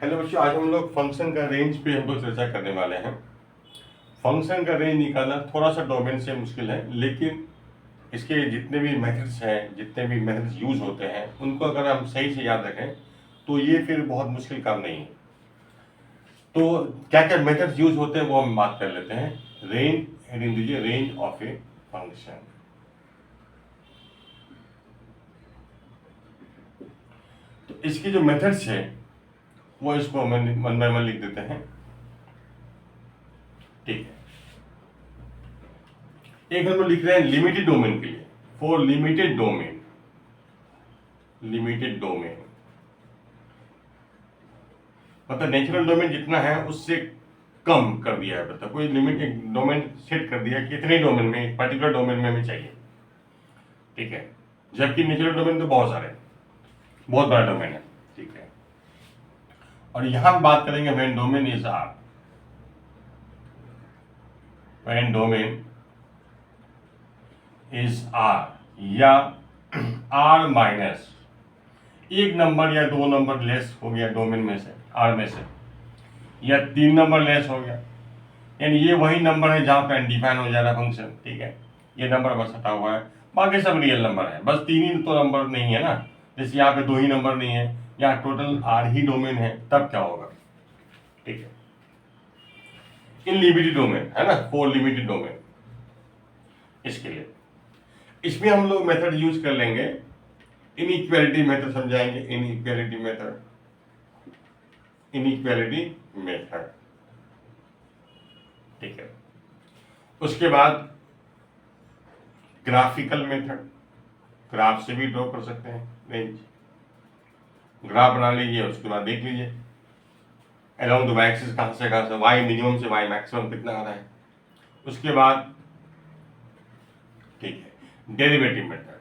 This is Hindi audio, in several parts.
हेलो बच्चों, आज हम लोग फंक्शन का रेंज पे हम लोग चर्चा करने वाले हैं। फंक्शन का रेंज निकालना थोड़ा सा डोमेन से मुश्किल है, लेकिन इसके जितने भी मेथड्स हैं, जितने भी मेथड्स यूज होते हैं, उनको अगर हम सही से याद रखें तो ये फिर बहुत मुश्किल काम नहीं है। तो क्या क्या मेथड्स यूज होते हैं वो हम बात कर लेते हैं। रेंज, हेडिंग दीजिए रेंज ऑफ ए फंक्शन। तो इसकी जो मेथड्स है वो इसको हम वन बाय वन लिख देते हैं। ठीक है, एक हम लोग लिख रहे हैं लिमिटेड डोमेन के लिए, for limited domain. Limited domain मतलब नेचुरल डोमेन जितना है उससे कम कर दिया है, मतलब कोई लिमिट एक डोमेन सेट कर दिया कि इतने डोमेन में, एक पर्टिकुलर डोमेन में हमें चाहिए। ठीक है, जबकि नेचुरल डोमेन तो बहुत सारे, बहुत बड़ा डोमेन है। ठीक है, और यहां हम बात करेंगे when domain is R. When domain is R या आर माइनस एक नंबर या दो नंबर लेस हो गया डोमेन में से, आर में से, या 3 नंबर लेस हो गया, यानी ये वही नंबर है जहां पे अनडिफाइन हो जा रहा है फंक्शन। ठीक है, ये नंबर बस हटा हुआ है, बाकी सब रियल नंबर है, बस 3 ही तो नंबर नहीं है ना। जैसे यहाँ पे 2 ही नंबर नहीं है, यहाँ टोटल आर ही डोमेन है, तब क्या होगा। ठीक है, इन लिमिटेड डोमेन है ना, 4 लिमिटेड डोमेन। इसके लिए इसमें हम लोग मेथड यूज कर लेंगे, इनइक्वालिटी मेथड समझाएंगे। Inequality method, inequality method. ठीक है, उसके बाद ग्राफिकल मेथड, ग्राफ से भी ड्रॉ कर सकते हैं रेंज। ग्राफ बना लीजिए, उसके बाद देख लीजिए अलोंग द वाई एक्सिस कहां से वाई मिनिमम से वाई मैक्सिमम कितना आ रहा है। उसके बाद ठीक है, डेरिवेटिव मेथड,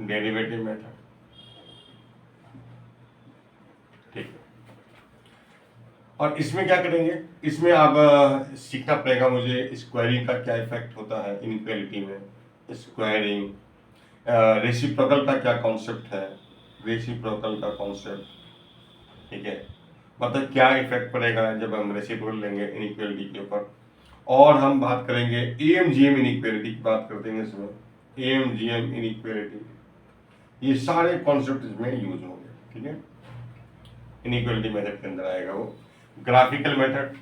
डेरिवेटिव मेथड। ठीक है, और इसमें क्या करेंगे, इसमें आप सीखना पड़ेगा मुझे स्क्वायरिंग का क्या इफेक्ट होता है इनइक्वालिटी में, स्क्वायरिंग, रेसिप्रोकल का क्या कॉन्सेप्ट है, रेसिप्रोकल का कॉन्सेप्ट। ठीक है, मतलब क्या इफेक्ट पड़ेगा जब हम रेसिप्रोकल लेंगे इनइक्वालिटी के ऊपर। और हम बात करेंगे एएमजीएम इनइक्वालिटी की बात करते हैं इसमें, एएमजीएम इनइक्वालिटी, ये सारे कॉन्सेप्ट इसमें यूज होंगे। ठीक है, इनइक्वालिटी मेथड के अंदर आएगा वो। ग्राफिकल मेथड,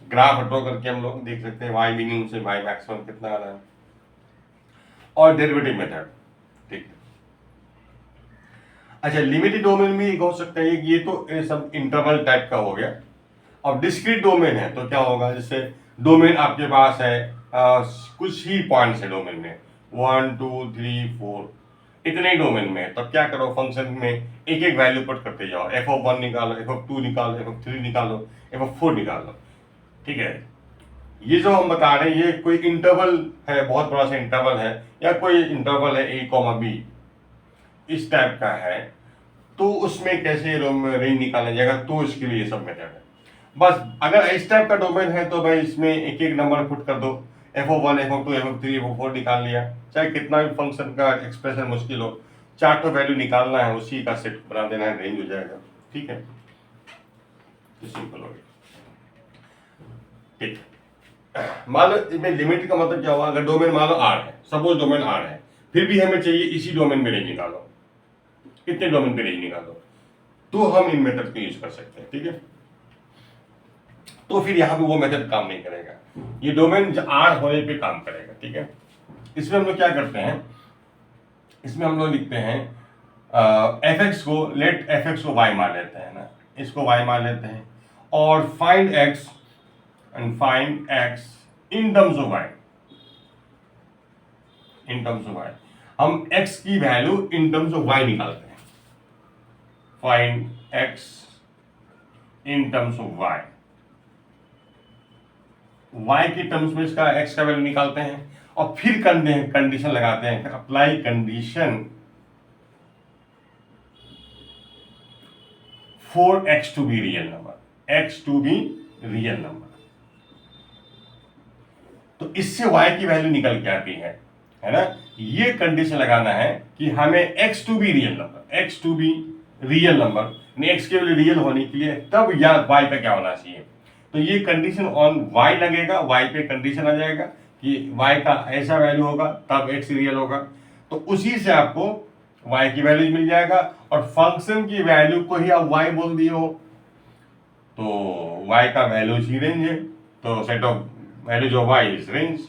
ग्राफ ड्रॉ करके हम लोग देख सकते हैं वाई मिनिमम से वाई मैक्सिमम कितना आ रहा है। और डेरिवेटिव मेथड। ठीक, अच्छा लिमिटेड डोमेन भी एक हो सकता है, ये तो ये सब इंटरवल टाइप का हो गया। अब डिस्क्रीट डोमेन है तो क्या होगा, जैसे डोमेन आपके पास है कुछ ही पॉइंट्स है डोमेन में, 1 2 3 4 इतने ही डोमेन में, तो क्या करो फंक्शन में एक एक वैल्यू पुट करते जाओ, f(1) निकालो, f(2) निकालो, f(3) निकालो, f(4) निकालो। ठीक है, ये जो हम बता रहे हैं ये कोई इंटरवल है, बहुत बड़ा सा इंटरवल है, या कोई इंटरवल है a, b इस टाइप का है, तो उसमें कैसे रेंज निकाला जाएगा, तो इसके लिए सब मेथड है। बस अगर इस टाइप का डोमेन है तो भाई इसमें एक एक नंबर पुट कर दो, f(1), f(2), f(3), f(4) निकाल लिया, चाहे कितना भी फंक्शन का एक्सप्रेशन मुश्किल हो, 4 तो वैल्यू निकालना है, उसी का सेट बना देना है, रेंज हो जाएगा। ठीक है, तो सिंपल हो गया। ठीक, मान लो इसमें लिमिट का मतलब क्या हुआ, अगर डोमेन मान लो आर है, सपोज डोमेन आर है, फिर भी हमें चाहिए इसी डोमेन में रेंज निकालो, कितने डोमेन पे रेंज निकालो, तो हम इन मेथड को यूज कर सकते हैं। ठीक है, तो फिर यहाँ पे वो मेथड काम नहीं करेगा, ये डोमेन आर होने पे काम करेगा। ठीक है, इसमें हम लोग क्या करते हैं, इसमें हम लोग लिखते हैं एफ एक्स को, लेट एफ एक्स को वाई मान लेते हैं ना, इसको वाई मान लेते हैं, और find x and find x in terms of Y, in terms of Y हम एक्स की value in terms of Y निकालते हैं, find x in terms of Y, Y की टर्म्स में इसका एक्स का वैल्यू निकालते हैं, और फिर कंडीशन लगाते हैं, apply condition for x to be real number, x to be real number, तो इससे वाई की वैल्यू निकल के आती है ना। ये कंडीशन लगाना है कि हमें x to be real number, x to be real number, x की वैल्यू रियल होने के लिए तब या वाई का क्या होना चाहिए, तो ये कंडीशन ऑन वाई लगेगा, वाई पे कंडीशन आ जाएगा कि वाई का ऐसा वैल्यू होगा तब एक्स रियल होगा, तो उसी से आपको वाई की वैल्यू मिल जाएगा। और फंक्शन की वैल्यू को ही आप वाई बोल दिए हो, तो वाई का वैल्यू ही रेंज है, तो set of values of Y is range,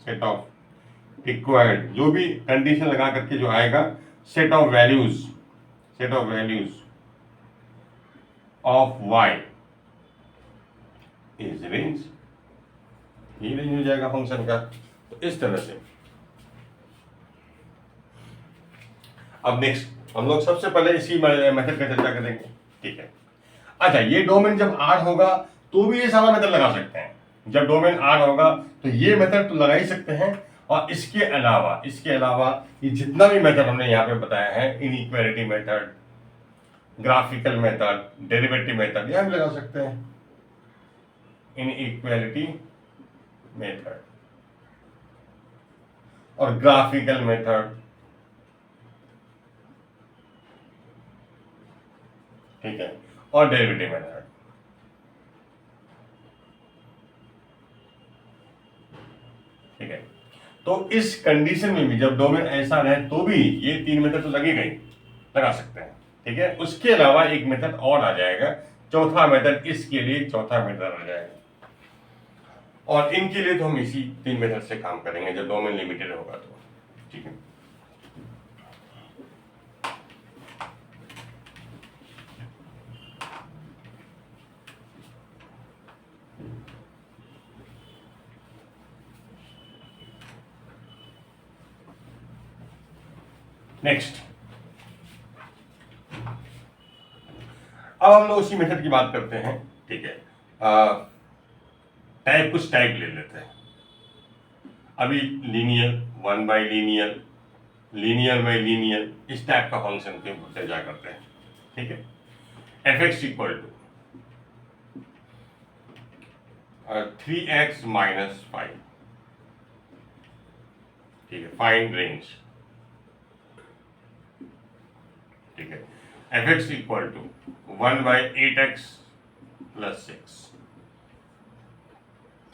set of required जो भी कंडीशन लगा करके जो आएगा, set of values of Y is range, ये रेंज हो जाएगा फंक्शन का। तो इस तरह से अब नेक्स्ट हम लोग सबसे पहले इसी मेथड का चर्चा करेंगे, ठीक है। अच्छा, ये डोमेन जब आर होगा तो भी ये सारा मेथड लगा सकते हैं, जब डोमेन आर होगा तो ये मेथड तो लगा ही सकते हैं, और इसके अलावा ये जितना भी मेथड हमने यहाँ पे बताया है, inequality method, graphical method, derivative method, यह भी लगा सकते हैं। इनइक्वालिटी मेथड और ग्राफिकल मेथड, ठीक है, और डेरिवेटिव मेथड, ठीक है। तो इस कंडीशन में भी जब डोमेन ऐसा रहे तो भी ये तीन मेथड तो लगेगा ही, लगा सकते हैं, ठीक है। उसके अलावा एक मेथड और आ जाएगा, चौथा मेथड, इसके लिए चौथा मेथड आ जाएगा, और इनके लिए तो हम इसी तीन मेथड से काम करेंगे जब डोमेन लिमिटेड होगा तो, ठीक है। नेक्स्ट, अब हम लोग उसी मेथड की बात करते हैं, ठीक है। कुछ टाइप ले लेते हैं अभी, linear, one by linear, linear by linear, इस टाइप का फंक्शन पे चर्चा करते हैं, ठीक है। F x equal to 3x minus 5, ठीक है, फाइंड रेंज, ठीक है। F x equal to 1 by 8x plus 6,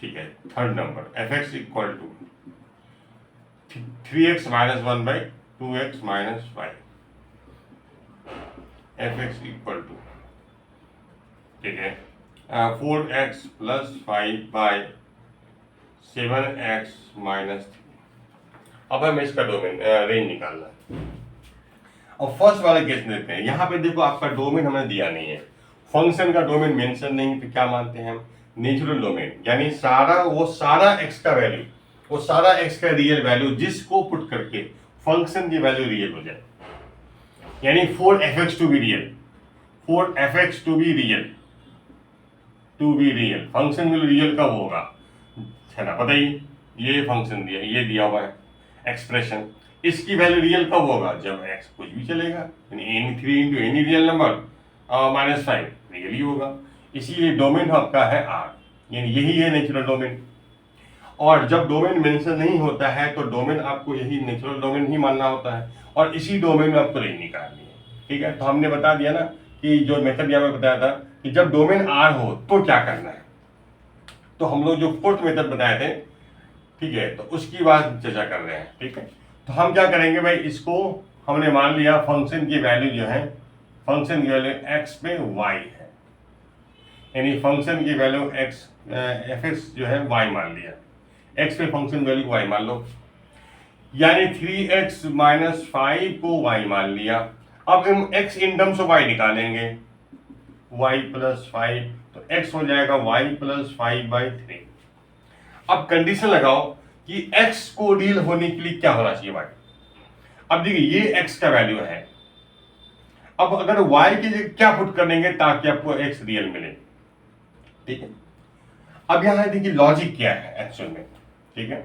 ठीक है। Third number, F x equal to 3x minus 1 by 2x minus 5, F x equal to, ठीक है, 4x plus 5 by 7x minus 3। अब हमें इसका डोमेन रेंज निकालना है। अब फर्स्ट वाला केस लेते हैं, यहाँ पे देखो आपका डोमेन हमें दिया नहीं है, फंक्शन का डोमेन मेंशन नहीं, तो क्या मानते हैं हम, नेचुरल डोमेन, यानी वो सारा x का वैल्यू, वो सारा x का रियल वैल्यू जिसको पुट करके फंक्शन की वैल्यू रियल हो जाए, यानी 4f(x) to be real, 4f(x) to be real, function में रियल कब होगा, है ना, बताइए, ये फंक्शन दिया, ये दिया हुआ है एक्सप्रेशन, इसकी वैल्यू रियल कब होगा, जब x कुछ भी चलेगा, यानी any 3 into any real number minus 5 real ही होगा, इसीलिए डोमेन आपका है R, यानी यही है नेचुरल डोमेन। और जब डोमेन मेंशन नहीं होता है तो डोमेन आपको यही नेचुरल डोमेन ही मानना होता है, और इसी डोमेन में आपको रेंज निकालनी है, ठीक है। तो हमने बता दिया ना कि जो मेथड यहाँ में बताया था कि जब डोमेन R हो तो क्या करना है, तो हम लोग जो फोर्थ मेथड बताए थे, ठीक है, तो उसकी बात चर्चा कर रहे हैं, ठीक है। तो हम क्या करेंगे भाई, इसको हमने मान लिया फंक्शन की वैल्यू जो है, फंक्शन की वैल्यू x पे y है, यानी फंक्शन की वैल्यू एफ एक्स जो है y मान लिया, x पे फंक्शन वैल्यू y मान लो, यानी 3x माइनस 5 को y मान लिया। अब हम x in terms of y निकालेंगे, y प्लस 5, तो x हो जाएगा y प्लस 5 बाई 3। अब कंडीशन लगाओ कि x को रियल होने के लिए क्या होना चाहिए y। अब देखिए ये x का वैल्यू है, अब अगर y की जगह क्या पुट कर देंगे ताकि आपको x रियल मिले, ठीक है। अब यहां देखिए लॉजिक क्या है एक्चुअल में, ठीक है।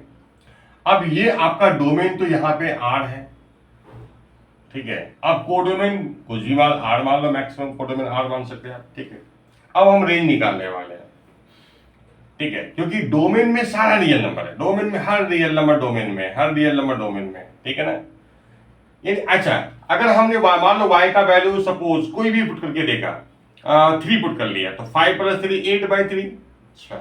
अब ये आपका डोमेन तो यहाँ पे R है, ठीक है। अब कोडोमेन कुछ भी मान R मान लो, मैक्सिमम कोडोमेन R मान सकते हैं आप, ठीक है। अब हम रेंज निकालने वाले हैं, ठीक है, क्योंकि डोमेन में सारा रियल नंबर है, डोमेन में हर रियल नंबर डोमेन में, हर रियल नंबर डोमेन में, ठीक है ना। यानी अच्छा, अगर हमने मान लो y का वैल्यू सपोज कोई भी पुट करके देखा, 3 पुट कर लिया, तो 5 + 3 8/3। अच्छा,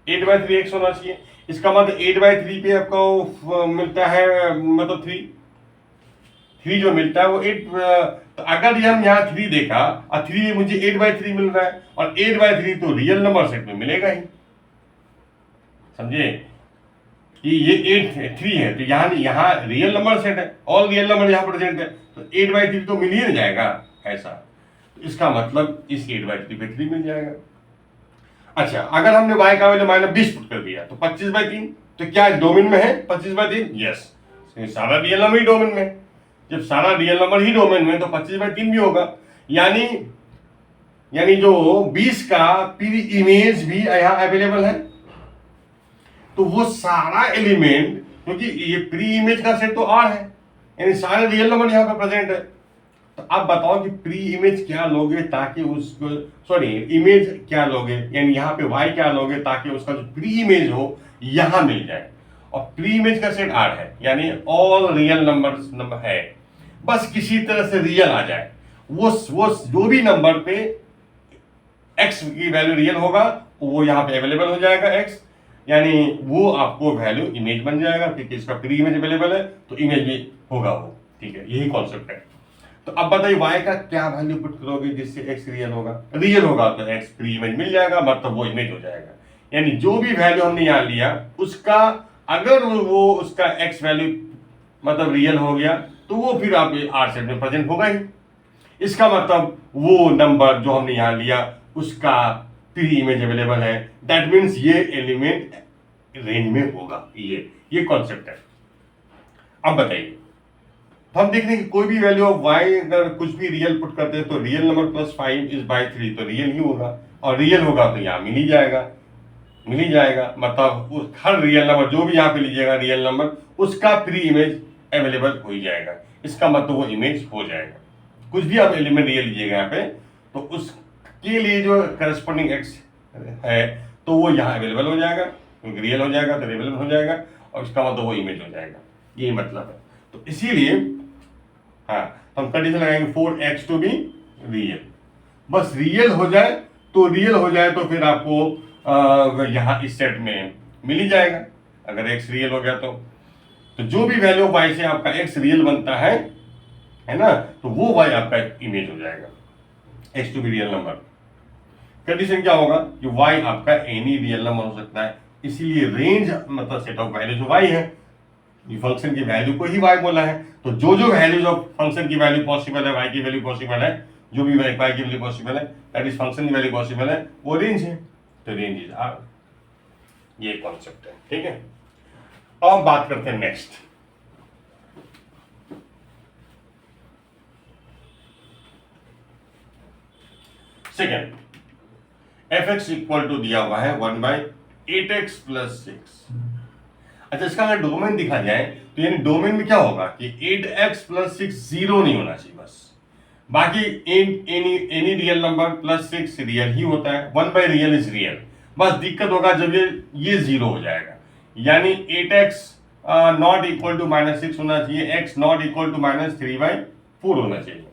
8/3 x होना चाहिए। इसका मतलब 8/3 पे आपको मिलता है, मतलब 3 जो मिलता है वो 8। तो अगर ये हम यहाँ 3 देखा और 3 मुझे 8/3 मिल रहा है, और 8/3 तो रियल नंबर सेट में मिलेगा ही, समझे कि ये 3 है, तो यहाँ रियल नंबर सेट है, ऑल रियल नंबर यहाँ प्रेजेंट है, तो 8/3 तो मिल ही नहीं जाएगा ऐसा। तो इसका मतलब इस 8/3 पे 3 मिल जाएगा। अच्छा, अगर हमने y का वैल्यू -20 पुट कर दिया, तो 25/3, तो क्या डोमेन में है 25/3? यस, सारा रियल नंबर ही डोमेन में। जब सारा रियल नंबर ही डोमेन में, तो 25/3 भी होगा। यानी जो 20 का प्री इमेज भी यहाँ अवेलेबल है। तो वो सारा एलिमेंट, क्योंकि ये प्री इमेज का सेट तो R है, यानी सारे रियल नंबर यहाँ पे प्रेजेंट है। तो अब बताओ कि प्री इमेज क्या लोगे ताकि उसको, सॉरी इमेज क्या लोगे, यानी यहाँ पे y क्या लोगे ताकि उसका जो प्री इमेज हो यहाँ मिल जाए। और प्री इमेज का सेट R है, यानी ऑल रियल नंबर है, बस किसी तरह से रियल आ जाए। वो जो भी नंबर पे x की वैल्यू रियल होगा वो यहाँ पे अवेलेबल हो जाएगा x, यानी वो आपको वैल्यू इमेज बन जाएगा, क्योंकि इसका प्री इमेज अवेलेबल है तो इमेज भी होगा वो। ठीक है, यही कॉन्सेप्ट है। तो अब बताइए y का क्या वैल्यू पुट करोगे जिससे x रियल होगा तो x प्री इमेज मिल जाएगा, मतलब वो इमेज हो जाएगा। यानी जो भी वैल्यू हमने यहाँ लिया उसका, अगर वो उसका x वैल्यू मतलब रियल हो गया, तो वो फिर आप R सेट में प्रेजेंट होगा ही। इसका मतलब वो नंबर जो हमने यहाँ लिया उसका प्री इमेज अवेलेबल है, दैट मीन्स ये एलिमेंट रेंज में होगा। ये कॉन्सेप्ट है। अब बताइए, तो हम देख रहे हैं कि कोई भी वैल्यू ऑफ y अगर कुछ भी रियल पुट करते हैं, तो रियल नंबर +5 तो रियल ही होगा, और रियल होगा तो यहाँ मिल ही जाएगा। मतलब हर रियल नंबर जो भी यहाँ पे लीजिएगा रियल नंबर, उसका प्री इमेज अवेलेबल हो ही जाएगा। इसका मतलब वो इमेज हो जाएगा। कुछ भी आप एलिमेंट रियल लीजिएगा यहाँ पे, तो उसके लिए जो करस्पॉन्डिंग x है तो वो यहाँ अवेलेबल हो जाएगा, क्योंकि रियल हो जाएगा तो अवेलेबल हो जाएगा, और उसका मतलब वो इमेज हो जाएगा। यही मतलब है। तो इसीलिए हाँ, तो हम कंडीशन लगाएंगे for x to be real. बस रियल हो जाए तो फिर आपको यहाँ इस सेट में मिल ही जाएगा। अगर x रियल हो गया तो जो भी वैल्यू y से आपका x रियल बनता है ना, तो वो y आपका इमेज हो जाएगा, x to be real number. Condition क्या होगा कि y आपका एनी रियल नंबर हो सकता है। इसीलिए रेंज मतलब सेट ऑफ वैल्यूज y है, ये फंक्शन की वैल्यू को ही y बोला है। तो जो वैल्यूज ऑफ फंक्शन की वैल्यू पॉसिबल है, y की वैल्यू पॉसिबल है, जो भी y की वैल्यू पॉसिबल है, दैट इज फंक्शन की वैल्यू पॉसिबल है, वो रेंज है। तो रेंज इज R। ये कॉन्सेप्ट है। ठीक है, अब बात करते हैं next. Second, fx equal to दिया हुआ है 1/8x + 6। अच्छा, इसका अगर डोमेन दिखा जाए तो यानी डोमेन में क्या होगा कि 8x + 6 0 नहीं होना चाहिए बस। बाकी एनी रियल नंबर +6 रियल ही होता है, 1/रियल इज रियल। बस दिक्कत होगा जब ये 0 हो जाएगा, यानी 8x नॉट इक्वल टू -6 होना चाहिए, x नॉट इक्वल टू -3/4 होना चाहिए।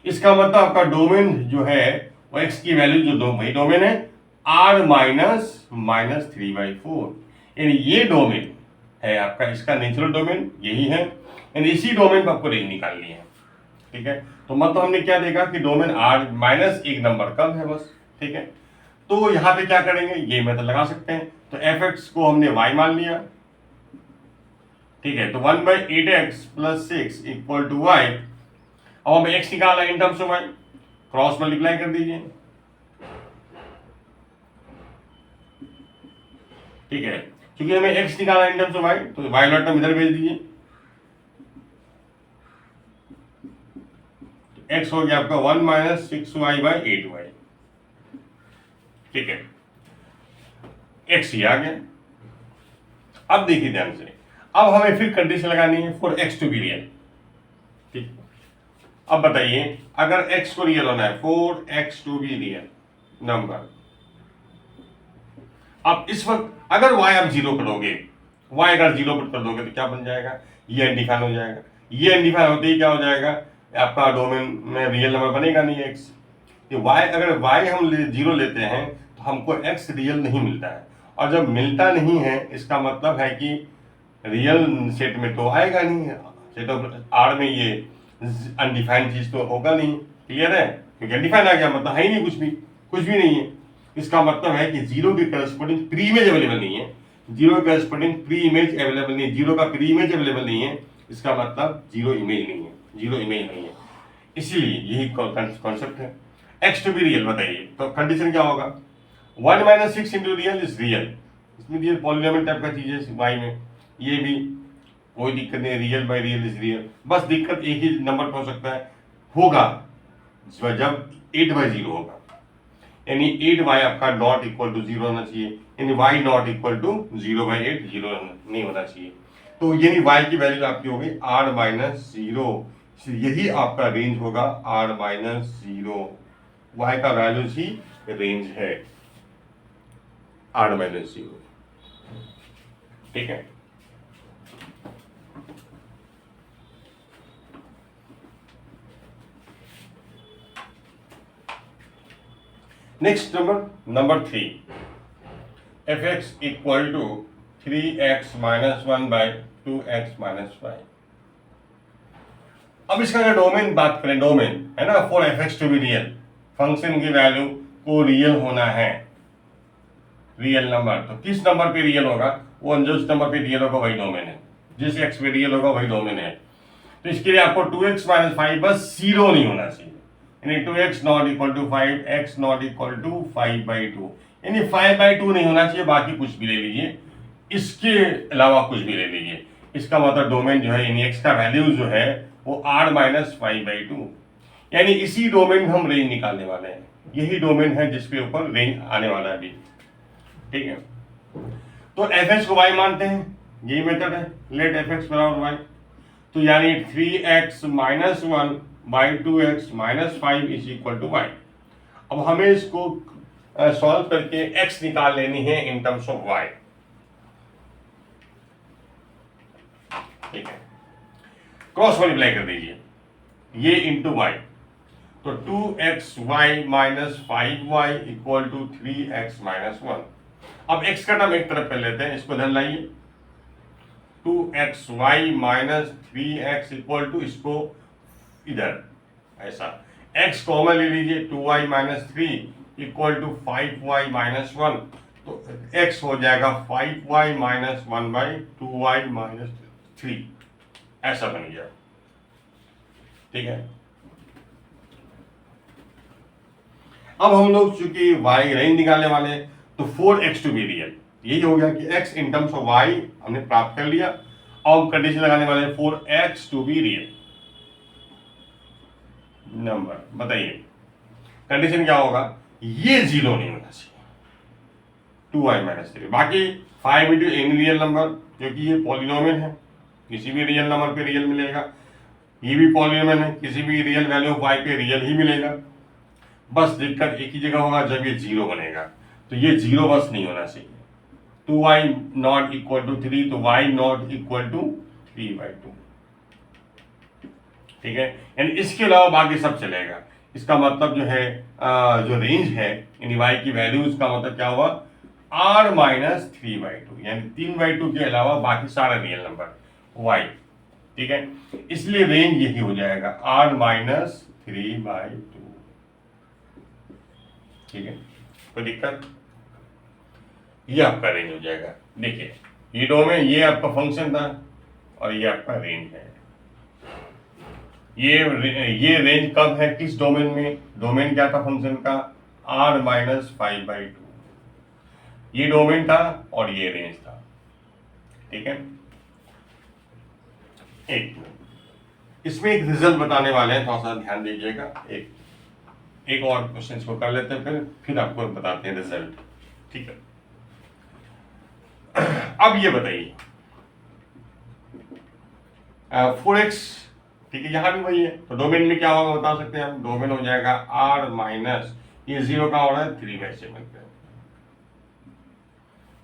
इसका मतलब आपका डोमेन जो है वो x की वैल्यू जो वही डोमेन है R - -3/4, यानी ये डोमेन है आपका, इसका नेचुरल डोमेन यही है, यानी इसी डोमेन पर आपको रेंज निकालनी है। ठीक है, तो मतलब हमने क्या देखा कि डोमेन R माइनस एक नंबर कम है बस। ठीक है, तो यहाँ पे क्या करेंगे, ये मेथड लगा सकते हैं। तो fx को हमने y मान लिया। ठीक है, तो 1/8x + 6 इक्वल टू y। अब हमें x निकालना इन terms of y, cross multiply कर दीजिए। ठीक है, क्योंकि हमें x निकालना इन टर्म्स ऑफ y, तो y नॉट टर्म इधर भेज दीजिए। x हो गया आपका 1 - 6y/8y। ठीक है, x ही आ गया। अब देखिए ध्यान से, अब हमें फिर कंडीशन लगानी है for x to be real. ठीक, अब बताइए अगर x को रियल होना है, for x to be real number, अब इस वक्त अगर y आप 0 करोगे, y अगर 0 पुट कर दोगे तो क्या बन जाएगा, ये अनडिफाइन हो जाएगा। ये अनडिफाइन होते ही क्या हो जाएगा, आपका डोमेन में रियल नंबर बनेगा नहीं एक्स। वाई, अगर वाई हम जीरो लेते हैं तो हमको एक्स रियल नहीं मिलता है, और जब मिलता नहीं है इसका मतलब है कि रियल सेट में तो आएगा नहीं, सेट ऑफ आर में ये अनडिफाइंड चीज तो होगा नहीं। क्लियर है, क्योंकि अनडिफाइंड आ गया मतलब है ही नहीं, कुछ भी नहीं है। इसका मतलब है कि जीरो की करस्पॉन्डिंग प्री इमेज अवेलेबल नहीं है, जीरो की करस्पॉन्डिंग प्री इमेज अवेलेबल नहीं है, जीरो का प्री इमेज अवेलेबल नहीं है, इसका मतलब जीरो इमेज नहीं है, जीरो इमेज नहीं है। इसीलिए यही कॉन्सेप्ट है। एक्स टू बी रियल, बताइए तो कंडीशन क्या होगा, 1 minus 6 into real is real. इसमें ये पॉलिनोमियल टाइप का चीज है वाई में, ये भी कोई दिक्कत नहीं, real by real is real. बस दिक्कत एक ही नंबर पे हो सकता है, होगा जब 8/0 होगा, यानी 8y आपका नॉट इक्वल टू 0 होना चाहिए, यानी y नॉट इक्वल टू 0/8 0 नहीं होना चाहिए। तो यानी y की वैल्यू आपकी होगी r माइनस 0, यही आपका रेंज होगा r माइनस 0, y का वैल्यू ही रेंज है r माइनस 0। ठीक है, next number 3, fx equal to 3x minus 1 by 2x minus 5। अब इसका अगर डोमेन बात करें, डोमेन है ना, for fx to be real, function की वैल्यू को रियल होना है, रियल नंबर, तो किस नंबर पे रियल होगा, वो जिस नंबर पे रियल होगा वही डोमेन है, जिस x पे रियल होगा वही डोमेन है। तो इसके लिए आपको 2x माइनस 5 बस 0 नहीं होना चाहिए, यानी 2x not equal to 5, x not equal to 5/2, यानी 5/2 नहीं होना चाहिए, बाकी कुछ भी ले लीजिए, इसके अलावा कुछ भी ले लीजिए। इसका मतलब डोमेन जो है, यानी x का वैल्यू जो है वो r माइनस 5/2, यानी इसी डोमेन में हम रेंज निकालने वाले हैं, यही डोमेन है जिसके ऊपर रेंज आने वाला है अभी। ठीक है, तो fx को y मानते हैं, यही मेथड है, लेट fx बराबर y, तो यानी 3x minus 1 by 2x minus 5 is equal to y। अब हमें इसको सॉल्व करके x निकाल लेनी है इन टर्म्स ऑफ y। ठीक है, क्रॉस मल्टीप्लाई कर दीजिए ये इंटू y, तो 2xy minus 5y equal to 3x minus 1। अब x का टर्म एक तरफ कर लेते हैं, इसको धन लाइए, 2xy minus 3x equal to, इसको इधर ऐसा x कॉमन ले लीजिए, 2y minus 3 equal to 5y minus 1, तो x हो जाएगा 5y माइनस 1/2y माइनस 3, ऐसा बन गया। ठीक है, अब हम लोग चूंकि y रेंज निकालने वाले हैं, तो 4x टू बी रियल, यही हो गया कि x in terms of y हमने प्राप्त कर लिया, और हम कंडीशन लगाने वाले हैं 4x to be real number. बताइए कंडीशन क्या होगा, ये 0 नहीं होना चाहिए, 2y माइनस 3, बाकी 5 इंटू एनी रियल नंबर, क्योंकि ये पॉलिनोमियल है, किसी भी रियल नंबर पे रियल मिलेगा, ये भी पॉलिनोमियल है, किसी भी रियल वैल्यू ऑफ y पे रियल ही मिलेगा। बस दिक्कत एक ही जगह होगा, जब ये 0 बनेगा, तो ये 0 बस नहीं होना चाहिए, 2y नॉट इक्वल टू 3, तो y नॉट इक्वल टू 3/2। ठीक है, यानी इसके अलावा बाकी सब चलेगा। इसका मतलब जो है जो रेंज है यानी y की वैल्यूज का मतलब क्या हुआ, r माइनस 3/2, यानी 3/2 के अलावा बाकी सारा रियल नंबर y। ठीक है, इसलिए रेंज यही हो जाएगा r माइनस 3/2। ठीक है, कोई दिक्कत, ये आपका रेंज हो जाएगा। देखिए ये डोमेन, ये आपका फंक्शन था और ये आपका रेंज है। ये रेंज कब है, किस डोमेन में, डोमेन क्या था फंक्शन का, r माइनस 5/2, ये डोमेन था और ये रेंज था। ठीक है, एक मिनट, इसमें एक रिजल्ट बताने वाले हैं, थोड़ा सा ध्यान दीजिएगा, एक और क्वेश्चन को कर लेते हैं, फिर आपको बताते हैं रिजल्ट। ठीक है, अब ये बताइए 4x, ठीक है, यहां भी वही है, तो डोमेन में क्या होगा बता सकते हैं हम, डोमेन हो जाएगा r माइनस, ये 0 का हो रहा है 3/7 पे।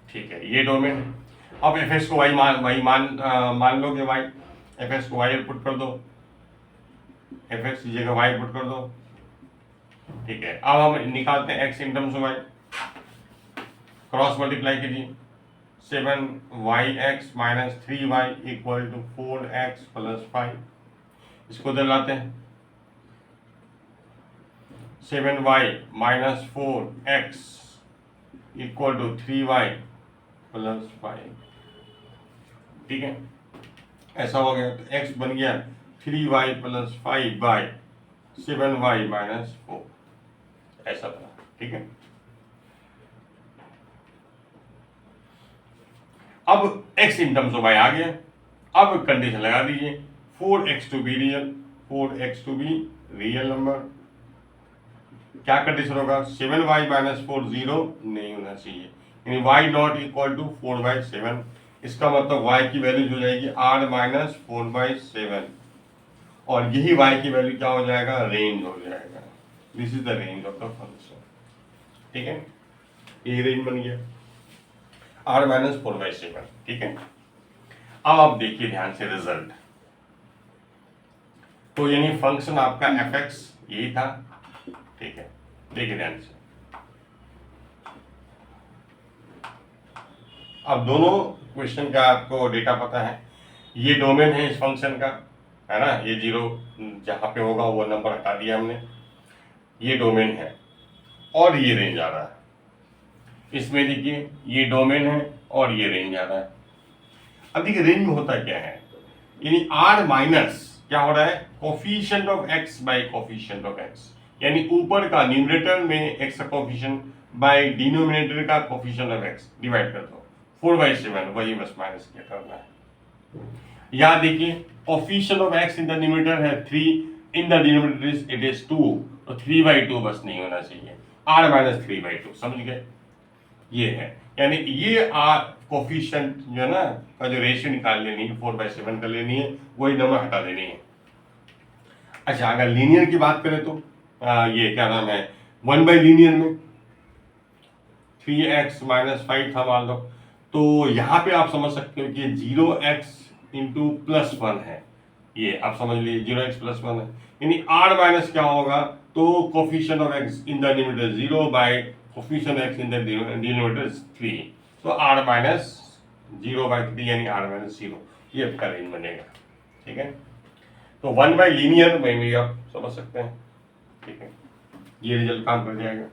ठीक है, ये डोमेन है। अब fx को मान लोगे y, एफ एक्स को वाई पुट कर दो, एफ एक्स की जगह वाई पुट कर दो, ठीक है। अब हम निकालते हैं x in terms of y, cross multiply कीजिए, 7y(x minus 3y equal to 4x plus 5, इसको इधर लाते हैं, 7y minus 4x equal to 3y plus 5, ठीक है। ऐसा हो गया तो x बन गया 3y plus 5 bye 7y minus 4, ऐसा बना, ठीक है। अब x in terms of y आ गया। अब कंडीशन लगा दीजिए 4x to be real, 4x to be real number, क्या कंडीशन होगा, 7y माइनस 4 0 नहीं होना चाहिए, यानी y नॉट इक्वल टू 4/7, इसका मतलब y की वैल्यू हो जाएगी r माइनस 4/7, और यही y की वैल्यू क्या हो जाएगा, रेंज हो जाएगा, this is the range of the function, ठीक है। ये रेंज बन गया r माइनस 4/7, ठीक है। अब आप देखिए ध्यान से रिजल्ट, तो यानी फंक्शन आपका fx यही था, ठीक है। देखिए ध्यान से, अब दोनों क्वेश्चन का आपको डेटा पता है, ये डोमेन है इस फंक्शन का, है ना, ये 0 जहां पे होगा वो नंबर हटा दिया हमने, ये डोमेन है और ये रेंज आ रहा है, इसमें देखिए ये डोमेन है और ये रेंज आ रहा है। अब देखिए रेंज में होता क्या है, यानी r माइनस क्या हो रहा है, coefficient of x bye coefficient of x, यानी ऊपर का न्यूमरेटर में x का कोफिशिएंट बाय डिनोमिनेटर का कोफिशिएंट ऑफ x डिवाइड कर दो, 4/7 वही बस माइनस क्या करना है। यहाँ देखिए coefficient of x in the numerator है 3, in the denominator it is 2, तो 3/2 बस नहीं होना चाहिए, r माइनस 3/2, समझ गए, ये है, यानी ये कोफिशिएंट जो है ना का जो रेशियो निकाल लेनी है 4/7 कर लेनी है, वही नंबर हटा देनी है। अच्छा अगर लीनियर की बात करें तो ये क्या नाम है 1/लीनियर में 3x माइनस 5 था मान लो, तो यहाँ पे आप समझ सकते हो कि 0x इंटू प्लस 1 है, ये आप समझ लीजिए 0x प्लस 1 है, यानी r माइनस क्या होगा, तो coefficient of x in the numerator 0 bye coefficient x in the denominator 3, तो r माइनस 0/3 यानी r माइनस 0, ये आपका रेंज बनेगा, ठीक है। तो 1/लीनियर में भी आप समझ सकते हैं, ठीक है, ये रिजल्ट काम कर जाएगा,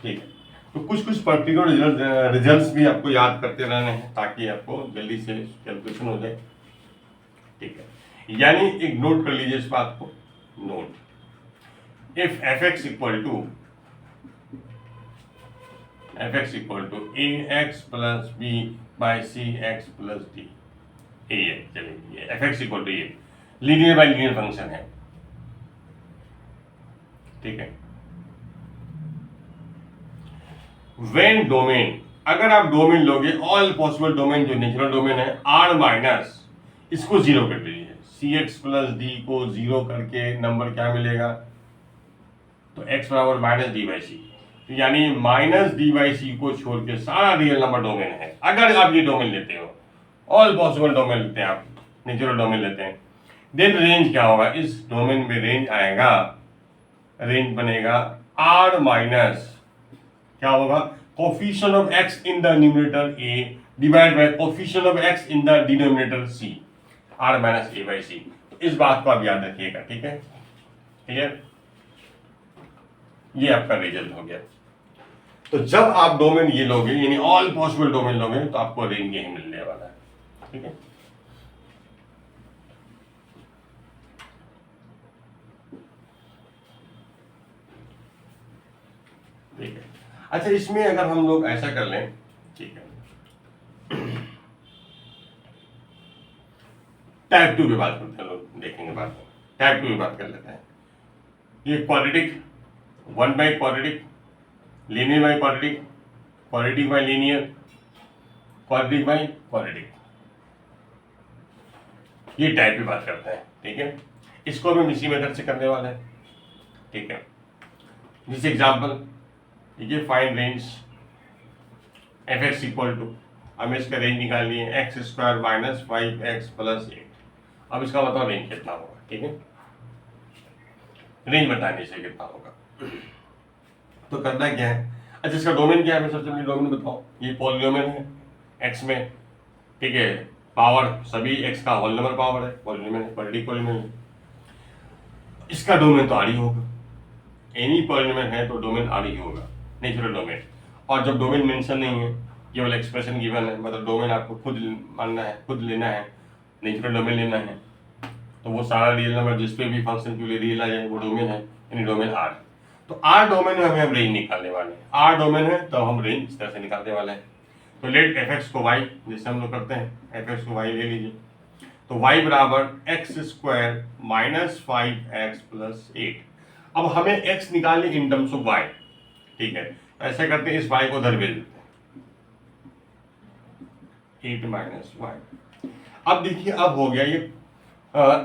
ठीक है। तो कुछ पर्टिकुलर रिजल्ट्स भी आपको याद करते रहने हैं ताकि आपको जल्दी से कैलकुलेशन हो जाए, ठीक है। यानी एक नोट कर लीजिए इस बात को, note, if fx equal to ax plus b by cx plus d, ये चलिए fx इक्वल टू ये लीनियर बाय लीनियर फंक्शन है, ठीक है। व्हेन डोमेन, अगर आप डोमेन लोगे ऑल पॉसिबल डोमेन जो नेचुरल डोमेन है r माइनस इसको 0 कर दीजिए, cx प्लस d को 0 करके नंबर क्या मिलेगा, तो x बराबर माइनस d/c, तो यानी माइनस d/c को छोड़ के सारा रियल नंबर डोमेन है, अगर आप ये डोमेन लेते हो, ऑल पॉसिबल डोमेन लेते हैं आप, नेचुरल डोमेन लेते हैं, देन रेंज क्या होगा, इस डोमेन में रेंज आएगा, रेंज बनेगा r माइनस क्या होगा, coefficient of x in the numerator a divide by coefficient of x in the denominator c, r minus a/c, तो इस बात को आप याद रखिएगा, ठीक है, क्लियर, ये आपका रिजल्ट हो गया। तो जब आप डोमेन ये लोगे यानी ऑल पॉसिबल डोमेन लोगे तो आपको रेंज यही मिलने वाला है, ठीक है। ठीक है, अच्छा इसमें अगर हम लोग ऐसा कर लें, ठीक है, टाइप 2 की बात करते हैं, लोग देखेंगे बात, टाइप 2 की बात कर लेते हैं, ये क्वाड्रेटिक, 1/क्वाड्रेटिक, linear by quadratic, quadratic by linear, quadratic by quadratic, ये टाइप की बात करते हैं, ठीक है। इसको हम इसी मेथड से करने वाले हैं, ठीक है। जिस एग्जाम्पल, ठीक है, find range fx equal to हमें इसका रेंज निकालनी है x square minus 5x plus 8। अब इसका बताओ रेंज कितना होगा, ठीक है, रेंज बताने से कितना होगा। तो करना क्या है, अच्छा इसका डोमेन क्या है, सबसे पहले डोमेन बताओ। ये पॉलिनोमियल है एक्स में, ठीक है, पावर सभी एक्स का होल नंबर पावर है, पॉलिनोमियल है, क्वाड्रेटिक पॉलिनोमियल है। इसका डोमेन तो आर ही होगा, एनी पॉलिनोमियल है तो डोमेन आर ही होगा, नेचुरल डोमेन। और जब डोमेन मेंशन नहीं है, केवल एक्सप्रेशन गिवन है, मतलब डोमेन आपको खुद मानना है, खुद लेना है, नेचुरल डोमेन लेना है, तो वो सारा रियल नंबर जिस पे भी फंक्शन के लिए रियल आ जाए वो डोमेन है, यानी डोमेन आर। तो आर डोमेन में हमें हम रेंज निकालने वाले हैं, आर डोमेन है तो हम रेंज इस तरह से निकालने वाले हैं। तो लेट एफ एक्स को वाई, जैसे हम लोग करते हैं, एफ एक्स को वाई ले लीजिए। तो y बराबर x square minus 5x plus 8। अब हमें x निकालने इन टर्म्स ऑफ y, ठीक है, ऐसे करते हैं, इस y को उधर भेज देते हैं, 8 माइनस वाई। अब देखिए अब हो गया ये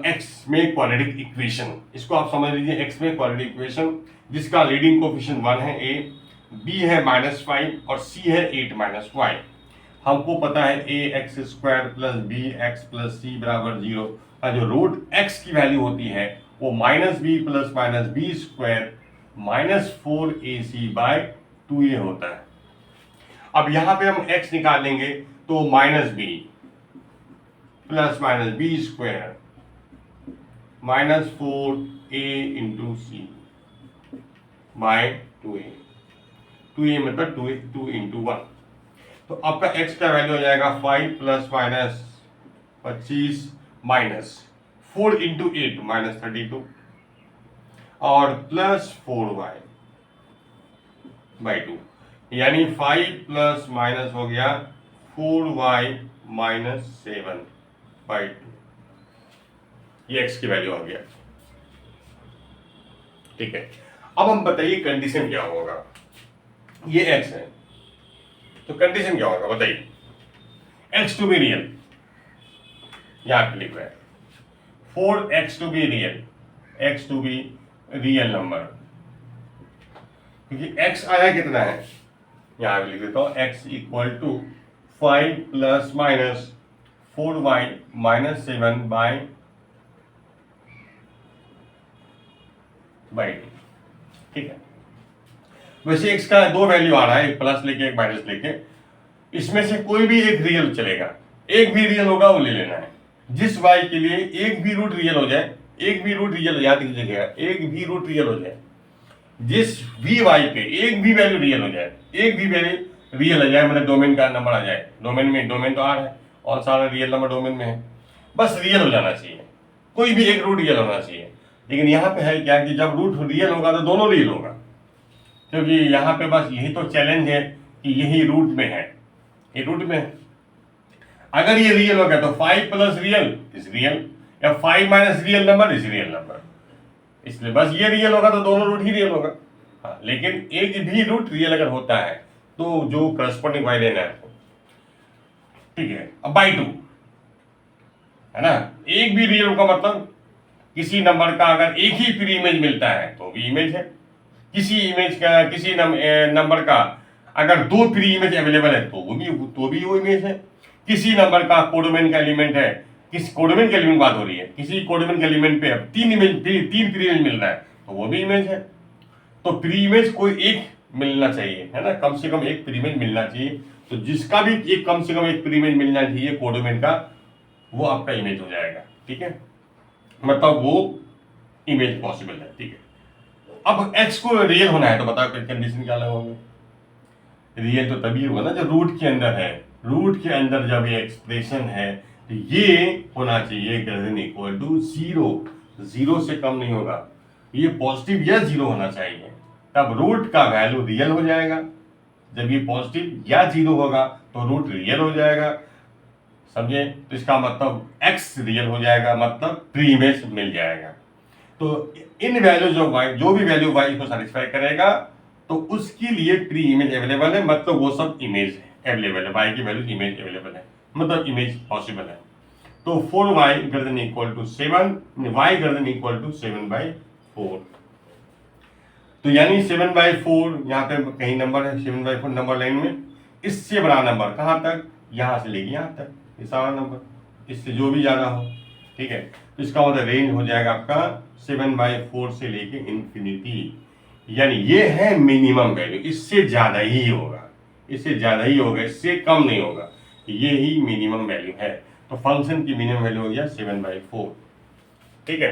x में क्वाड्रेटिक इक्वेशन, इसको आप समझ लीजिए x में क्वाड्रेटिक इक्वेशन जिसका लीडिंग कोफिशिएंट 1 है a, b है -5 और c है 8 माइनस वाई। हमको पता है a x square plus b x plus c बराबर 0 का जो रूट एक्स की वैल्यू होती है वो -b plus -b square -4ac/2a होता है। अब यहाँ पे हम x निकालेंगे तो -b plus -b square -4a into c by 2a मतलब 2 इंटू 1। तो आपका x का वैल्यू हो जाएगा 5 प्लस माइनस 25 माइनस 4 इंटू 8 -32 और प्लस 4y बाई 2, यानी 5 प्लस माइनस हो गया 4y माइनस 7 बाई 2। ये x की वैल्यू आ गया, ठीक है। अब हम बताइए कंडीशन क्या होगा, ये x है तो कंडीशन क्या होगा बताइए, x टू बी रियल, यहां पे लिख रहा है for x to be real, x to be real number, क्योंकि x आया कितना है, यहां पे लिख देता हूं x equal to 5 plus minus 4y minus 7 by 2, ठीक है। वैसे x का दो वैल्यू आ रहा है, एक प्लस लेके एक माइनस लेके, इसमें से कोई भी एक रियल चलेगा, एक भी रियल होगा वो ले लेना है। जिस y के लिए एक भी रूट रियल हो जाए, एक भी रूट रियल याद कीजिएगा, एक भी रूट रियल हो जाए, जिस भी y पे एक भी वैल्यू रियल हो जाए, एक भी वैल्यू रियल हो जाए, मतलब डोमेन का नंबर आ जाए, डोमेन में, डोमेन तो R है और सारा रियल नंबर डोमेन में है, बस रियल हो जाना चाहिए, कोई भी एक रूट रियल होना चाहिए। लेकिन यहाँ पे है क्या कि जब रूट रियल होगा तो दोनों रियल होगा, क्योंकि यहाँ पे बस यही तो चैलेंज है कि यही रूट में है, ये रूट में है। अगर ये रियल हो गया तो 5 प्लस रियल इज रियल, या 5 minus real number is real number, इसलिए बस ये रियल होगा तो दोनों रूट ही रियल होगा। हाँ, लेकिन एक भी रूट रियल अगर होता है तो जो करस्पॉन्डिंग वाई लेना है, ठीक है। अब बाई 2 है ना, एक भी रियल का मतलब किसी नंबर का अगर एक ही प्री इमेज मिलता है तो भी इमेज है, किसी इमेज का, किसी नंबर का अगर दो प्री इमेज अवेलेबल है तो भी वो इमेज है। किसी नंबर का कोडोमेन का एलिमेंट है, किसी कोडोमेन के एलिमेंट बात हो रही है, किसी कोडोमेन के एलिमेंट पे तीन प्री इमेज मिल रहा है तो वो भी इमेज है। तो प्री इमेज कोई एक मिलना चाहिए, है ना, कम से कम एक प्री इमेज मिलना चाहिए। तो जिसका भी एक कम से कम एक प्री इमेज मिलना चाहिए कोडोमेन का, वो आपका इमेज हो जाएगा, ठीक है, मतलब वो इमेज पॉसिबल है, ठीक है। अब x को रियल होना है तो बताओ कंडीशन क्या लगाओगे, रियल तो तभी होगा ना जब रूट के अंदर है, रूट के अंदर जब ये एक्सप्रेशन है तो ये होना चाहिए ग्रेटर देन इक्वल टू 0, 0 से कम नहीं होगा, ये पॉजिटिव या 0 होना चाहिए, तब रूट का वैल्यू रियल हो जाएगा। जब ये पॉजिटिव या 0 होगा तो रूट रियल हो जाएगा, समझे, तो इसका मतलब x रियल हो जाएगा, मतलब प्री इमेज मिल जाएगा। तो इन वैल्यू जो भी वैल्यू y को सेटिस्फाई करेगा तो उसके लिए प्री इमेज अवेलेबल है, मतलब वो सब इमेज अवेलेबल है, y की वैल्यू इमेज अवेलेबल है, मतलब इमेज पॉसिबल है। तो 4y greater than equal to 7, y greater than equal to 7/4, तो यानी 7/4 यहाँ पे कहीं नंबर है, 7/4 नंबर लाइन में, इससे बड़ा नंबर कहाँ तक, यहाँ से लेके यहाँ तक, ये सारा नंबर, इससे जो भी ज़्यादा हो, ठीक है। तो इसका मतलब रेंज हो जाएगा आपका 7/4 से लेके इन्फिनिटी, यानी ये है मिनिमम वैल्यू, इससे ज़्यादा ही होगा, इससे ज़्यादा ही होगा, इससे कम नहीं होगा, ये ही मिनिमम वैल्यू है। तो फंक्शन की मिनिमम वैल्यू हो गया 7/4, ठीक है,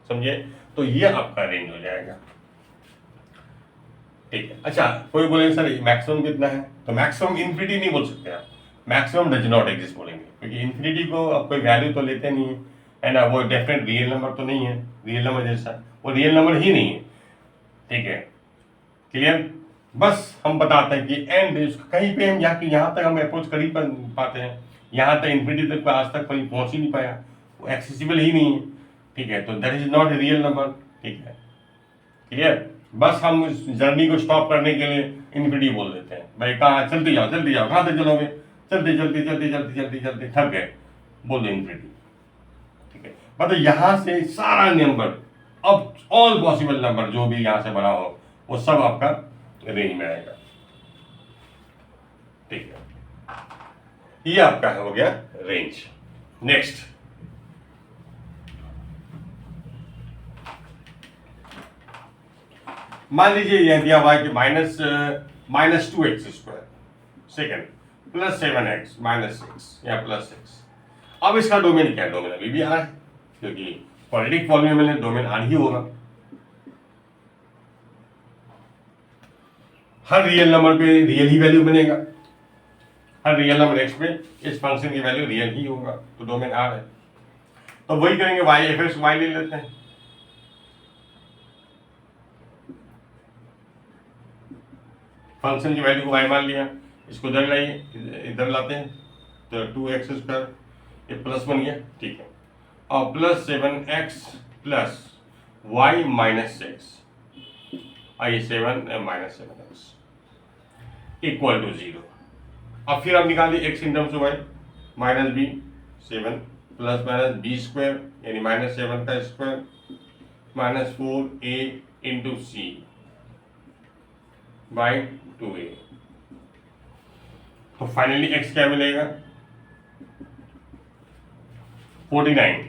समझे। तो ये आपका रेंज हो जाएगा, ठीक है। अच्छा, कोई बोलेंगे सर मैक्सिमम कितना है, तो मैक्सिमम इन्फिनिटी नहीं बोल सकते आप, मैक्सिमम डज नॉट एग्जिस्ट बोलेंगे, क्योंकि इन्फिनिटी को आप कोई वैल्यू तो लेते नहीं है ना, वो डेफिनेट रियल नंबर तो नहीं है, रियल नंबर जैसा वो रियल नंबर ही नहीं है, ठीक है, क्लियर। बस हम बताते हैं कि एंड कहीं पे हम यहाँ तक हम अप्रोच कर ही पाते हैं, यहाँ तक इन्फिनिटी तक आज तक कोई पहुंच ही नहीं पाया, वो एक्सेसिबल ही नहीं है, ठीक है, तो that is not a real number, ठीक है, क्लियर। बस हम इस जर्नी को स्टॉप करने के लिए इन्फिनिटी बोल देते हैं, भाई कहाँ चलते जाओ कहाँ तक चलोगे, चलते चलते चलते चलते चलते चलते थक गए, बोल दो इन्फिनिटी, ठीक है। मतलब यहाँ से सारा नंबर, अब ऑल पॉसिबल नंबर जो भी यहाँ से बना हो वो सब आपका रेंज में आएगा, ठीक है, ये आपका हो गया रेंज। नेक्स्ट, मान लीजिए यह दिया हुआ है कि -2x², सेकेंड +7x -6 या +6। अब इसका डोमेन क्या है, डोमेन अभी भी आर है, क्योंकि क्वाड्रेटिक पॉलिनोमियल है, डोमेन आर ही होगा। हर रियल नंबर पे रियल ही वैल्यू बनेगा, हर रियल नंबर x पे इस फंक्शन की वैल्यू रियल ही होगा, तो डोमेन आर है। तो वही करेंगे, y f(x) y ले लेते हैं, फंक्शन की वैल्यू को y मान लिया, इसको इधर लाइए, इधर लाते हैं, तो 2x², ये प्लस बन गया, ठीक है, और +7x प्लस y -6, आइए 7 -7x इक्वल टू 0। अब फिर आप निकालिए x in terms of y, -b 7 plus minus b² यानी -7 का square -4a into c by 2a। तो फाइनली x क्या मिलेगा, 49,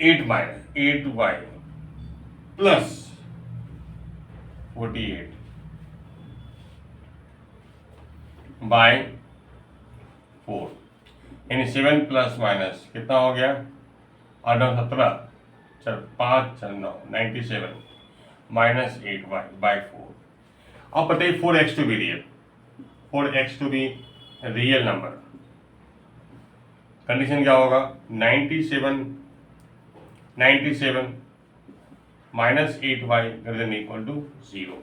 8y प्लस 48 बाय 4, यानी 7 प्लस माइनस कितना हो गया, 17, 5 9 97 -8y बाय 4। अब बताइए 4x to be real, 4x to be real number, condition क्या होगा, 97 -8y greater than equal to 0।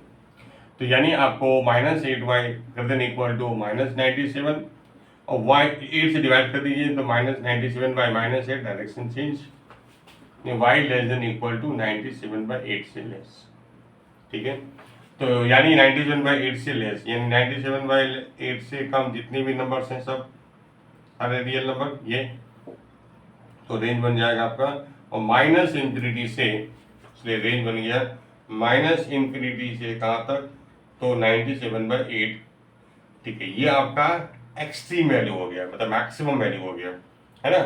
तो यानी आपको -8y greater than equal to -97 और y 8 से डिवाइड कर दीजिए, तो -97 by -8 direction change, y less than equal to 97/8 से लेस, ठीक है। तो यानी 97/8 से लेस, यानी 97/8 से कम जितने भी नंबर्स हैं सब सारे रियल नंबर ये, तो रेंज बन जाएगा आपका, और -∞ से, इसलिए रेंज बन गया -∞ से कहाँ तक, तो 97/8, ठीक है। ये आपका एक्सट्रीम वैल्यू हो गया, मतलब मैक्सिमम वैल्यू हो गया, है ना,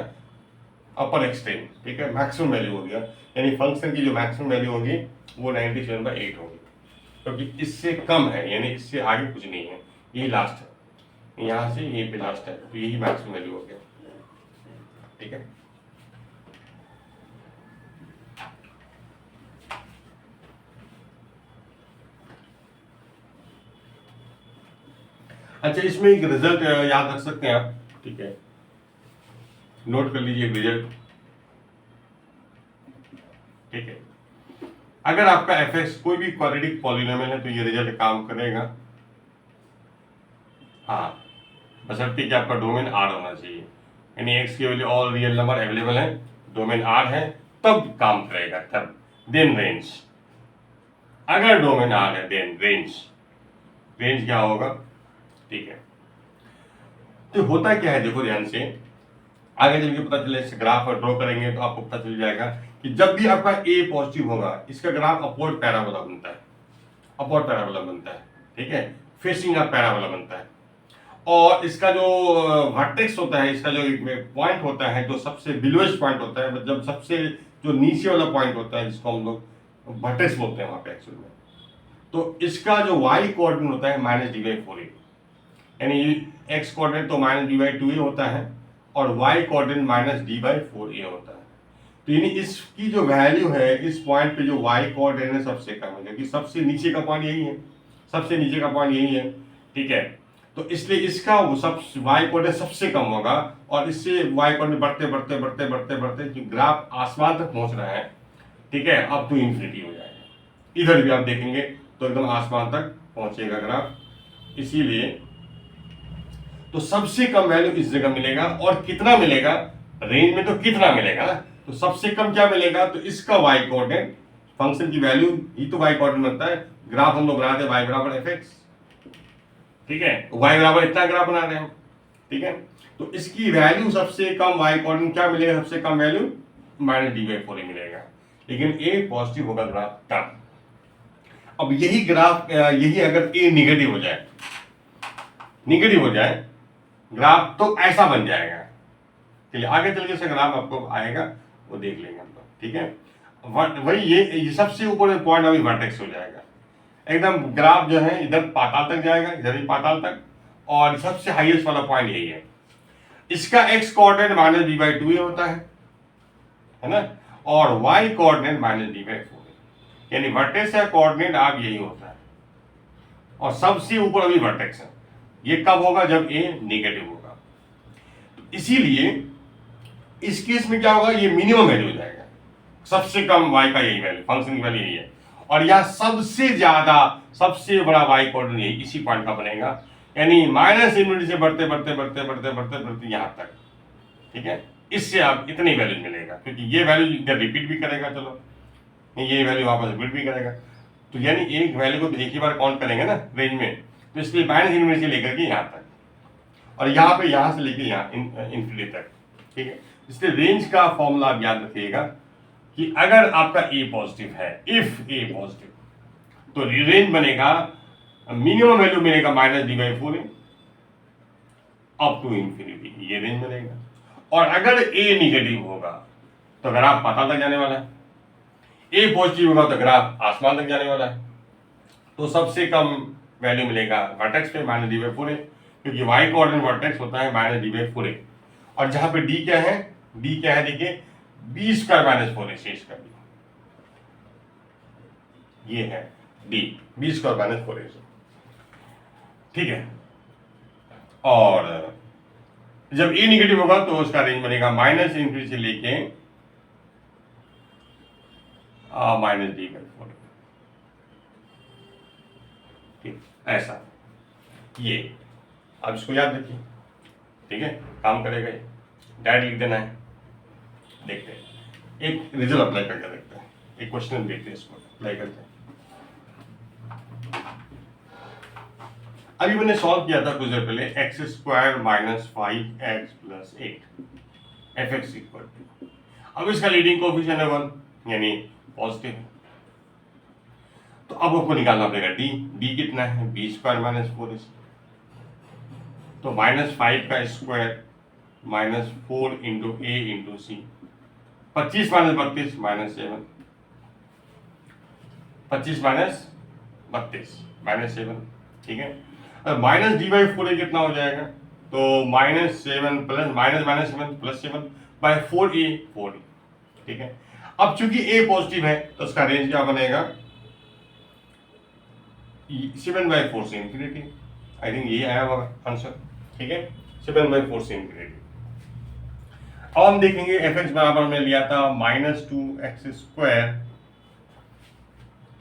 अपर एक्सट्रीम, ठीक है, मैक्सिमम वैल्यू हो गया, यानी फंक्शन की जो मैक्सिमम वैल्यू होगी वो 97/8 होगी, क्योंकि इससे कम है, यानी इससे आगे कुछ नहीं है, यही लास्ट है, यहाँ से यहीं पे लास्ट है, तो यही मैक्सिमम वैल्यू हो गया, ठीक है। अच्छा, इसमें एक रिजल्ट याद रख सकते हैं आप, ठीक है, नोट कर लीजिए रिजल्ट, ठीक है। अगर आपका f(x) कोई भी क्वाड्रेटिक पॉलिनोमियल है तो ये रिजल्ट काम करेगा, हाँ, बशर्ते कि आपका डोमेन R होना चाहिए, यानी x की value all real number available है, डोमेन R है, तब काम करेगा, तब देन रेंज। अगर डोमेन R है देन रेंज, रेंज क्या होगा, ठीक है। तो होता क्या है, देखो ध्यान से, आगे चल के पता चले, ग्राफ ड्रॉ करेंगे तो आपको पता चल जाएगा कि जब भी आपका a पॉजिटिव होगा इसका ग्राफ अपवर्ड पैराबोला बनता है, अपवर्ड पैराबोला बनता है, ठीक है, फेसिंग अप पैराबोला बनता है, और इसका जो वर्टेक्स होता है, इसका जो पॉइंट होता है, जो सबसे बिलोएस्ट पॉइंट होता है, मतलब सबसे जो नीचे वाला पॉइंट होता है, जिसको हम लोग वर्टेक्स बोलते हैं वहां पे एक्चुअल में, तो इसका जो वाई कोऑर्डिनेट होता है -d/4a, यानी एक्स कोऑर्डिनेट तो -d/2a होता है और वाई कोऑर्डिनेट -d/4a होता है। तो यानी इसकी जो वैल्यू है, इस पॉइंट पे जो वाई कोऑर्डिनेट है सबसे कम है, क्योंकि सबसे नीचे का पॉइंट यही है, सबसे नीचे का पॉइंट यही है, ठीक है। तो इसलिए इसका वो सब वाई कोऑर्डिनेट सबसे कम होगा, और इससे वाई कोऑर्डिनेट बढ़ते बढ़ते बढ़ते बढ़ते बढ़ते जो ग्राफ आसमान तक पहुंच रहा है, ठीक है, अब तो इंफिनिटी हो जाएगा। इधर भी आप देखेंगे तो एकदम आसमान तक पहुंचेगा ग्राफ। इसीलिए तो सबसे कम वैल्यू इस जगह मिलेगा, और कितना मिलेगा रेंज में, तो कितना मिलेगा ना, तो सबसे कम क्या मिलेगा, तो इसका वाई कोऑर्डिनेट फंक्शन की वैल्यू ही तो वाई कोऑर्डिनेट बनता है। ग्राफ हम लोग बनाते हैं वाई बराबर एफ एक्स, ठीक है, वाई बराबर इतना ग्राफ बना रहे हैं, ठीक है। तो इसकी वैल्यू सबसे कम वाई कोऑर्डिनेट क्या मिलेगा, सबसे कम वैल्यू -d/4 मिलेगा, लेकिन ए पॉजिटिव होगा ग्राफ का। अब यही ग्राफ, यही अगर ए निगेटिव हो जाए, निगेटिव हो जाए ग्राफ, तो ऐसा बन जाएगा। चलिए आगे चल के से ग्राफ आपको आएगा, वो देख लेंगे हम लोग, ठीक है। वही ये सबसे ऊपर पॉइंट अभी वर्टेक्स हो जाएगा, एकदम ग्राफ जो है इधर पाताल तक जाएगा, इधर भी पाताल तक, और सबसे हाईएस्ट वाला पॉइंट यही है। इसका एक्स कोऑर्डिनेट -d/2a होता है ना, और वाई कोऑर्डिनेट -d/4, यानी वर्टेक्स का कोऑर्डिनेट आप यही होता है, और सबसे ऊपर अभी वर्टेक्स है। ये कब होगा, जब ए नेगेटिव होगा। तो इसीलिए इस केस में क्या होगा, ये मिनिमम वैल्यू हो जाएगा, सबसे कम वाई का यही वैल्यू, फंक्शन की वैल्यू यही है, और यहाँ सबसे ज्यादा सबसे बड़ा वाई कोऑर्डिनेट यही इसी पॉइंट का बनेगा, यानी -∞ से बढ़ते बढ़ते बढ़ते बढ़ते बढ़ते बढ़ते यहाँ तक, ठीक है। इससे आप इतनी वैल्यू मिलेगा, क्योंकि ये वैल्यू इधर रिपीट भी करेगा, चलो ये वैल्यू वापस रिपीट भी करेगा, तो यानी एक वैल्यू को एक ही बार काउंट करेंगे ना रेंज में, तो इसलिए -∞ से लेकर के यहाँ तक, और यहाँ पे यहाँ से लेकर यहाँ इन्फिनिटी तक, ठीक है। इसलिए रेंज का फॉर्मूला आप याद रखिएगा कि अगर आपका ए पॉजिटिव है, इफ ए पॉजिटिव, तो रेंज बनेगा, मिनिमम वैल्यू मिलेगा -d/4a अप टू इंफिनिटी, ये रेंज बनेगा। और अगर ए निगेटिव होगा तो ग्राफ पाताल तक जाने वाला है, ए पॉजिटिव होगा तो ग्राफ आसमान तक जाने वाला है। तो सबसे कम वैल्यू मिलेगा वर्टेक्स पे -d/4a, क्योंकि वाई कोऑर्डिनेट वर्टेक्स होता है -d/4a, और जहां पे डी क्या है, डी क्या है देखिए, b² - 4a शेष का डी, ये है डी, b² - 4a, ठीक है। और जब ए निगेटिव होगा तो उसका रेंज बनेगा -∞ से लेके -d/4, ठीक, ऐसा ये, अब इसको याद रखिए, ठीक है, काम करेगा ये, डायरेक्ट लिख देना है। देखते हैं एक रिजल्ट अप्लाई करके देखते हैं, एक क्वेश्चन देखते हैं, इसको अप्लाई करते हैं। अभी मैंने सॉल्व किया था कुछ देर पहले, x² - 5x + 8 fx = अब इसका लीडिंग कोएफिशिएंट है 1, यानी पॉजिटिव है, तो अब आपको निकालना पड़ेगा डी, डी कितना है, b² - 4ac, तो -5 का स्क्वायर -4 × a × c, 25 - 32 -7, 25 - 32 -7, ठीक है। अब -d/4a कितना हो जाएगा, तो -7 प्लस -7 + 4a, ठीक है। अब चूंकि a पॉजिटिव है तो उसका रेंज क्या बनेगा, 7/4 से इंफिनिटी, आई थिंक यही आया होगा आंसर, ठीक है, 7/4 से इंफिनिटी। अब हम देखेंगे fx बराबर में लिया था -2x²,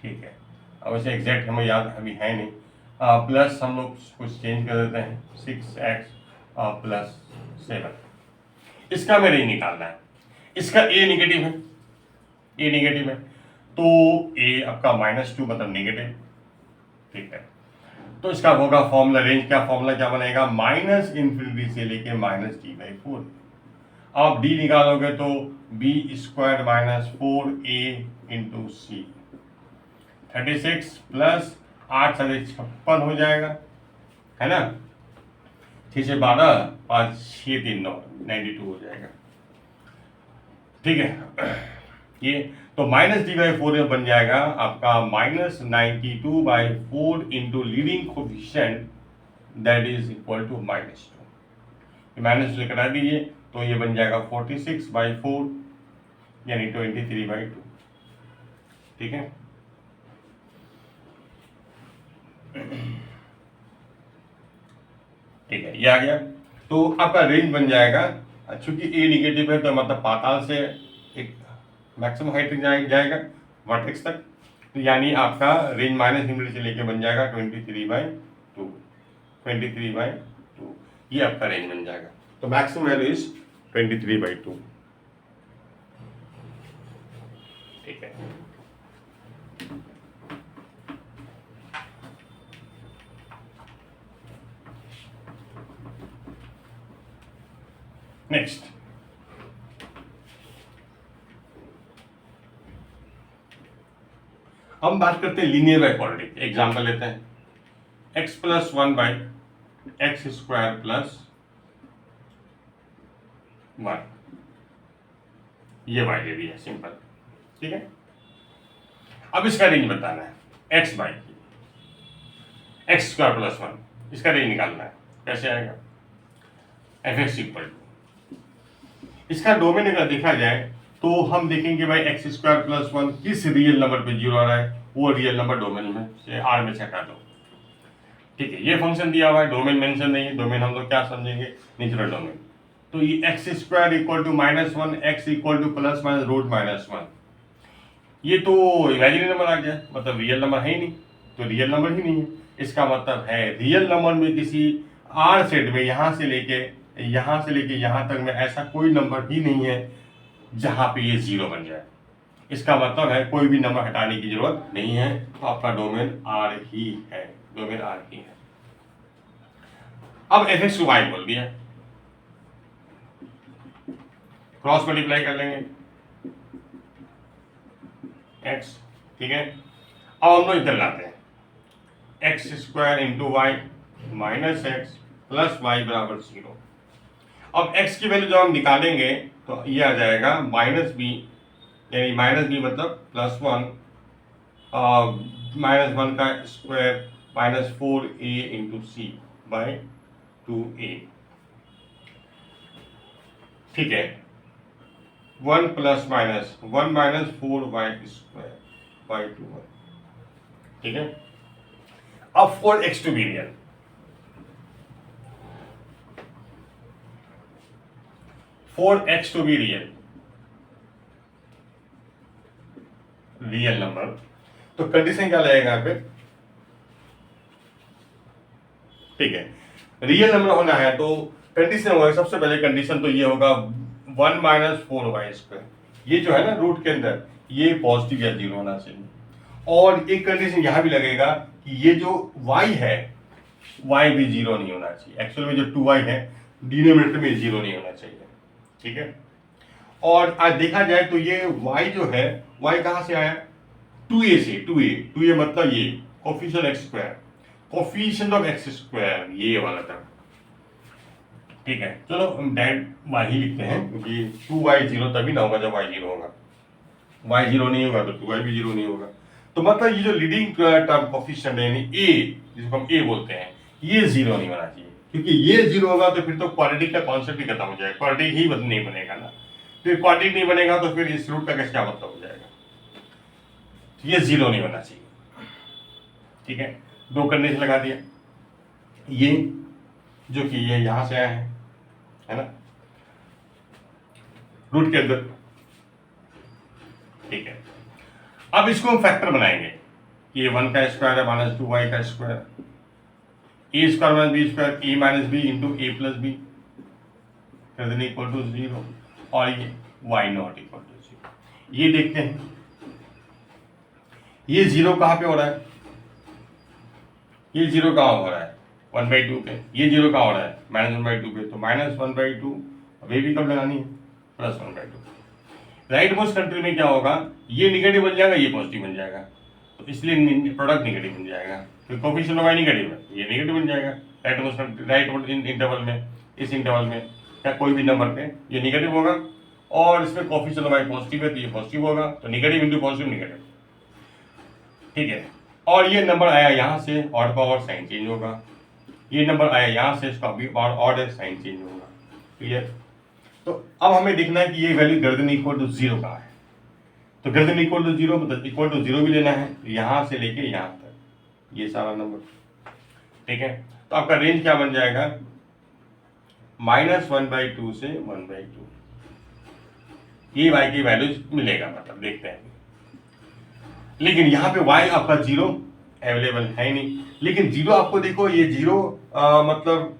ठीक है। अब वैसे एग्जैक्ट हमें याद अभी है नहीं, प्लस हम लोग कुछ चेंज कर देते हैं, 6x + 7, इसका हमें रेंज निकालना है। इसका a निगेटिव है, a निगेटिव है, तो a आपका -2 मतलब निगेटिव, ठीक है। तो इसका होगा फॉर्मूला, रेंज का फॉर्मूला क्या बनेगा, -∞ से लेके -d/4, आप d निकालोगे तो b² - 4a × c, 36 + 8 × 56 हो जाएगा, है ना। 6 से 12, 5 6 3 9, 92 हो जाएगा। ठीक है, ये तो -d/4 में बन जाएगा आपका -92/4 into leading coefficient that is equal to -2। Minus से कटा दीजिए तो ये बन जाएगा 46/4 यानी 23/2। ठीक है, ठीक है, ये आ गया। तो आपका रेंज बन जाएगा, चूंकि ए निगेटिव है तो मतलब पाताल से एक मैक्सिमम हाइट जाएगा वर्टेक्स तक, तो यानी आपका रेंज -∞ से लेके बन जाएगा 23/2, 23/2 ये आपका रेंज बन जाएगा। तो मैक्सिमम वैल्यू इज 23/2। ठीक है, नेक्स्ट हम बात करते हैं लीनियर बाय क्वाड्रेटिक। एग्जांपल लेते हैं, x + 1/x² + 1, ये y ले लिया सिंपल। ठीक है, अब इसका रेंज बताना है, x/x² + 1 इसका रेंज निकालना है। कैसे आएगा, f(x) = इसका डोमेन अगर देखा जाए तो हम देखेंगे भाई x² + 1 किस रियल नंबर पे 0 आ रहा है, वो रियल नंबर डोमेन में से R में से हटा दो। ठीक है, ये फंक्शन दिया हुआ है, डोमेन मेंशन नहीं है। डोमेन हम लोग क्या समझेंगे, नेचुरल डोमेन। तो ये x² = -1, x ± √-1, ये तो इमेजिनरी नंबर आ गया, मतलब रियल नंबर है ही नहीं, तो रियल नंबर ही नहीं है। इसका मतलब है रियल नंबर में किसी R सेट में यहाँ से लेके यहाँ तक में ऐसा कोई नंबर ही नहीं है जहाँ पे ये 0 बन जाए। इसका मतलब है कोई भी नंबर हटाने की जरूरत नहीं है, तो आपका डोमेन R ही है, डोमेन R ही है। अब f(x) को y बोल दिया, क्रॉस मल्टीप्लाई कर लेंगे x। ठीक है, अब हम लोग इधर लाते हैं, x² × y -x + y = 0। अब x की वैल्यू जब हम निकालेंगे तो ये आ जाएगा -b, यानी -b मतलब +1 -1 का स्क्वायर -4a × c/2a। ठीक है, 1 ± 1 - 4y² ठीक है। अब for x to be real, for x to be real number, तो कंडीशन क्या लगेगा यहाँ पे। ठीक है, रियल नंबर होना है तो कंडीशन होगा, सबसे पहले कंडीशन तो ये होगा 1 - 4y²। ये जो है ना रूट के अंदर, ये पॉजिटिव या 0 होना चाहिए। और एक कंडीशन यहाँ भी लगेगा कि ये जो y है, y भी 0 नहीं होना चाहिए। एक्चुअल में जो 2y है डिनोमिनेटर में 0 नहीं होना चाहिए। ठीक है, और आज देखा जाए तो ये y जो है, y कहाँ से आया, 2a से। 2a मतलब ये coefficient x², coefficient of x², ये वाला टर्म। ठीक है, चलो हम डायरेक्ट y ही लिखते हैं, क्योंकि 2y 0 तभी ना होगा जब y 0 होगा। y 0 नहीं होगा तो 2y भी 0 नहीं होगा। तो मतलब ये जो लीडिंग टर्म कोफिशिएंट है यानी a, जिसको हम a बोलते हैं, ये 0 नहीं होना चाहिए, क्योंकि ये 0 होगा तो फिर तो क्वाड्रेटिक का कॉन्सेप्ट ही खत्म हो जाएगा, क्वाड्रेटिक ही नहीं बनेगा ना। फिर क्वाड्रेटिक नहीं बनेगा तो फिर इस रूट का क्या मतलब हो जाएगा। तो ये 0 नहीं होना चाहिए। ठीक है, दो कंडीशन लगा दिया, ये जो कि ये यहां से आया है ना, रूट के अंदर। ठीक है, अब इसको हम फैक्टर बनाएंगे कि ये 1 का स्क्वायर है -2y का square, a² - b² a - b into a + b equal to 0, और ये y नॉट इक्वल टू 0। ये देखते हैं ये 0 कहाँ पे हो रहा है, ये 0 कहाँ हो रहा है 1/2 पे, ये 0 कहाँ हो रहा है -1/2 पे, तो -1/2 अब ये भी कब लगानी है +1/2। राइट मोस्ट कंट्री में क्या होगा, ये निगेटिव बन जाएगा, ये पॉजिटिव बन जाएगा, तो इसलिए प्रोडक्ट निगेटिव बन जाएगा, फिर कोफिशिएंट ऑफ y निगेटिव है, ये निगेटिव बन जाएगा, राइट इंटरवल में, इस इंटरवल में या कोई भी नंबर पे ये निगेटिव होगा, और इसमें कोफिशिएंट ऑफ y पॉजिटिव है तो ये पॉजिटिव होगा, तो निगेटिव इंटू पॉजिटिव निगेटिव, ठीक है। और ये नंबर आया यहाँ से, ऑड पावर साइन चेंज होगा, ये नंबर आया यहाँ से, इसका भी ऑड है, साइन चेंज होगा, क्लियर। तो अब हमें देखना है कि ये value greater than equal to 0 कहाँ है। तो ग्रेटर देन इक्वल टू 0 मतलब इक्वल टू 0 भी लेना है, यहाँ से लेके यहाँ तक ये सारा नंबर, ठीक है। तो आपका रेंज क्या बन जाएगा, -1/2 से 1/2, ये y की वैल्यूज मिलेगा, मतलब देखते हैं। लेकिन यहाँ पे y आपका 0 अवेलेबल है नहीं, लेकिन 0 आपको देखो, ये 0 मतलब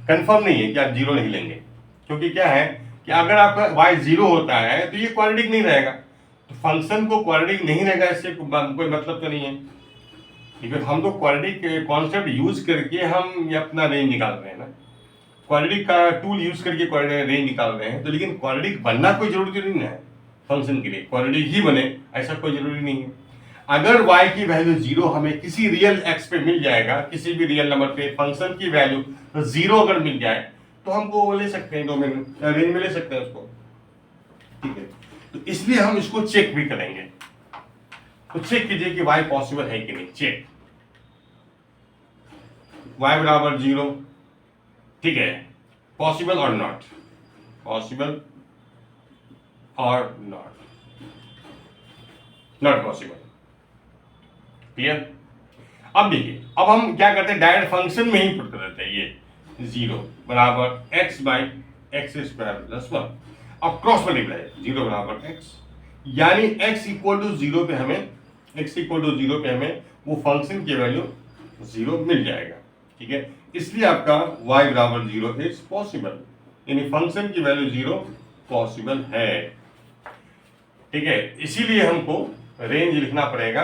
कंफर्म नहीं है कि आप 0 नहीं लेंगे, क्योंकि क्या है कि अगर आपका y 0 होता है तो ये क्वाड्रेटिक नहीं रहेगा, तो फंक्शन को क्वाड्रेटिक नहीं रहेगा इससे कोई मतलब तो नहीं है, क्योंकि हम तो क्वाड्रेटिक कॉन्सेप्ट यूज करके हम ये अपना रेंज निकाल रहे हैं ना, क्वाड्रेटिक का टूल यूज करके रेंज निकाल रहे हैं। तो लेकिन क्वाड्रेटिक बनना कोई जरूरी नहीं है फंक्शन के लिए, क्वाड्रेटिक ही बने ऐसा कोई जरूरी नहीं है। अगर y की वैल्यू 0 हमें किसी रियल x पे मिल जाएगा, किसी भी रियल नंबर पे फंक्शन की वैल्यू 0 अगर मिल जाए तो हमको वो ले सकते हैं, डोमेन रेंज में ले सकते हैं उसको, ठीक है। तो इसलिए हम इसको चेक भी करेंगे, तो चेक कीजिए कि y पॉसिबल है कि नहीं, चेक y बराबर 0, ठीक है, पॉसिबल और नॉट, पॉसिबल और नॉट पॉसिबल, क्लियर। अब देखिए, अब हम क्या करते हैं, डायरेक्ट फंक्शन में ही पुट कर देते हैं, ये 0 बराबर x/x² + 1, अब क्रॉस मल्टीप्लाई 0 बराबर x, यानी x इक्वल टू 0 पे हमें वो फंक्शन की वैल्यू 0 मिल जाएगा, ठीक है। इसलिए आपका y बराबर 0 इज पॉसिबल, यानी फंक्शन की वैल्यू 0 पॉसिबल है, ठीक है। इसीलिए हमको रेंज लिखना पड़ेगा,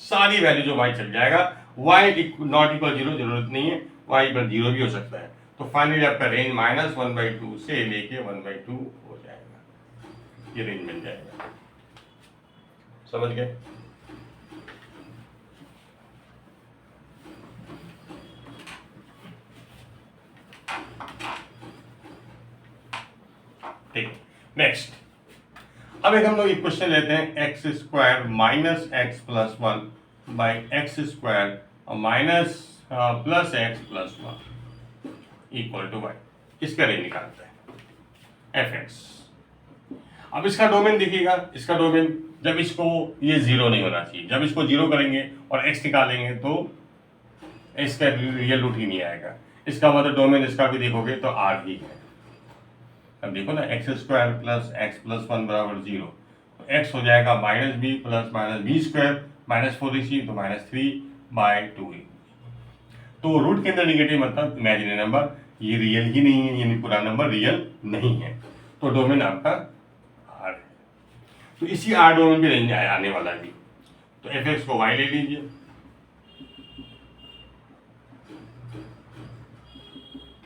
सारी वैल्यू जो y चल जाएगा, y नॉट इक्वल 0 जरूरत नहीं है, y इक्वल 0 भी हो सकता है। तो फाइनली आपका रेंज -1/2 से लेके 1/2 हो जाएगा, ये रेंज मिल जाएगा, समझ गए। ठीक, नेक्स्ट, अब एक हम लोग क्वेश्चन लेते हैं, x² - x + 1 x² - x + 1 equal to y, इसका रेंज निकालते हैं fx। अब इसका डोमेन देखिएगा, इसका डोमेन जब इसको ये 0 नहीं होना चाहिए, जब इसको 0 करेंगे और x निकालेंगे तो इसका रियल रूट ही नहीं आएगा, इसका मतलब डोमेन इसका भी देखोगे तो r ही है। अब देखो ना, x² + x + 1 बराबर 0, तो x हो जाएगा -b + -b² -4 इसी तो -3/2। तो रूट के अंदर निगेटिव मतलब इमेजिनरी नंबर, ये रियल ही नहीं है, यानी पूरा नंबर रियल नहीं है, तो डोमेन आपका r है। तो इसी r डोमेन पे रेंज आने वाला भी, तो fx को y ले लीजिए,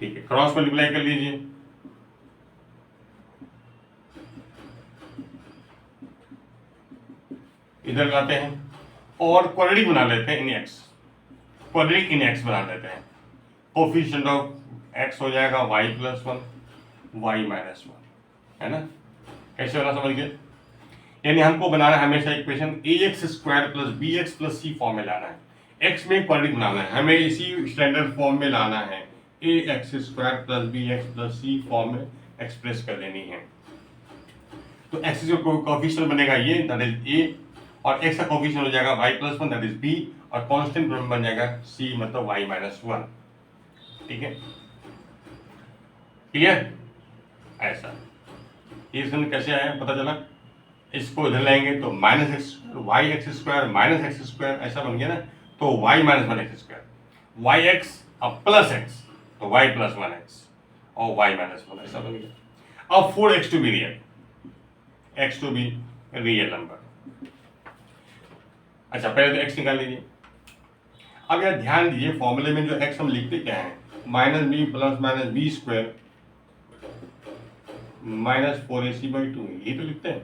ठीक है, क्रॉस मल्टीप्लाई कर लीजिए, इधर लाते हैं और क्वाड्रेटिक बना लेते हैं इन x, क्वाड्रेटिक इन x बना लेते हैं, कोफिशिएंट ऑफ x हो जाएगा y + 1 y - 1, है ना। कैसे होना समझ गए, यानी हमको बनाना है हमेशा equation ax² + bx + c form में लाना है, x में क्वाड्रेटिक बनाना है, हमें इसी स्टैंडर्ड फॉर्म में लाना है, ax² + bx + c फॉर्म में एक्सप्रेस कर देनी है। तो x जो कोफिशिएंट बनेगा ये, दैट इज a, और x का कोफिशिएंट हो जाएगा y + 1 दैट इज b, और कांस्टेंट बन जाएगा c मतलब y - 1, ठीक है, क्लियर। ऐसा ये कैसे आया पता चला, इसको इधर लाएंगे तो -x² ऐसा बन गया ना, तो y - 1x², yx अब प्लस x तो y + 1x और y - 1 ऐसा बन गया। अब 4x to be real, x to be real number. अच्छा, पहले तो x निकाल लीजिए। अब यार ध्यान दीजिए, फॉर्मूले में जो x हम लिखते क्या है, -b + -b² -4ac/2, ये तो लिखते हैं,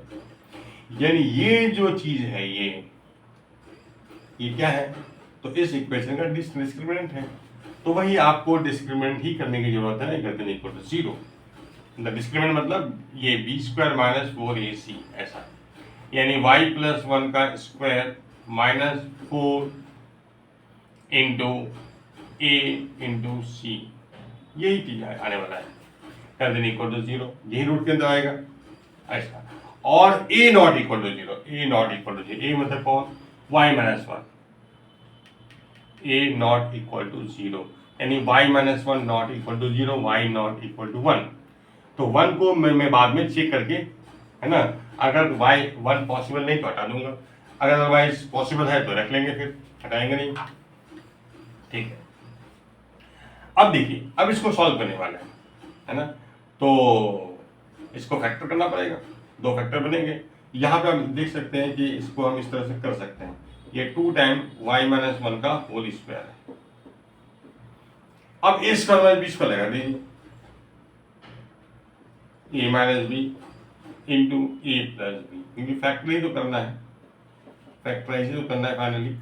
यानी ये जो चीज है ये क्या है, तो इस इक्वेशन का डिस्क्रिमिनेंट है, तो वही आपको डिस्क्रिमिनेंट ही करने की जरूरत है, अगर देन इक्वल टू 0। डिस्क्रिमिनेंट मतलब ये बी स्क्वायर माइनस 4ac ऐसा, यानी y प्लस 1 का स्क्वायर माइनस 4 इंटू ए इंटू सी, यही चीज आने वाला है, कर देन इक्वल टू 0, यही रूट के अंदर आएगा ऐसा। और a not equal to 0, a not equal to 0, a मतलब कौन, y minus 1, a not equal to 0, यानी y minus 1 not equal to 0, y not equal to 1। तो 1 को मैं बाद में चेक करके, है ना, अगर y 1 पॉसिबल नहीं तो हटा दूंगा, अगर अदरवाइज पॉसिबल है तो रख लेंगे, फिर हटाएंगे नहीं, ठीक है। अब देखिए, अब इसको सॉल्व करने वाले हैं, है ना, तो इसको फैक्टर करना पड़ेगा, दो फैक्टर बनेंगे। यहाँ पे हम देख सकते हैं कि इसको हम इस तरह से कर सकते हैं, ये 2 टाइम y माइनस 1 का होल स्क्वायर है। अब ए स्क्वायर माइनस बी स्क्वायर लगा दीजिए, ए माइनस बी इंटू ए प्लस बी, क्योंकि फैक्टराइज तो करना है, फैक्टराइज तो करना है फाइनली।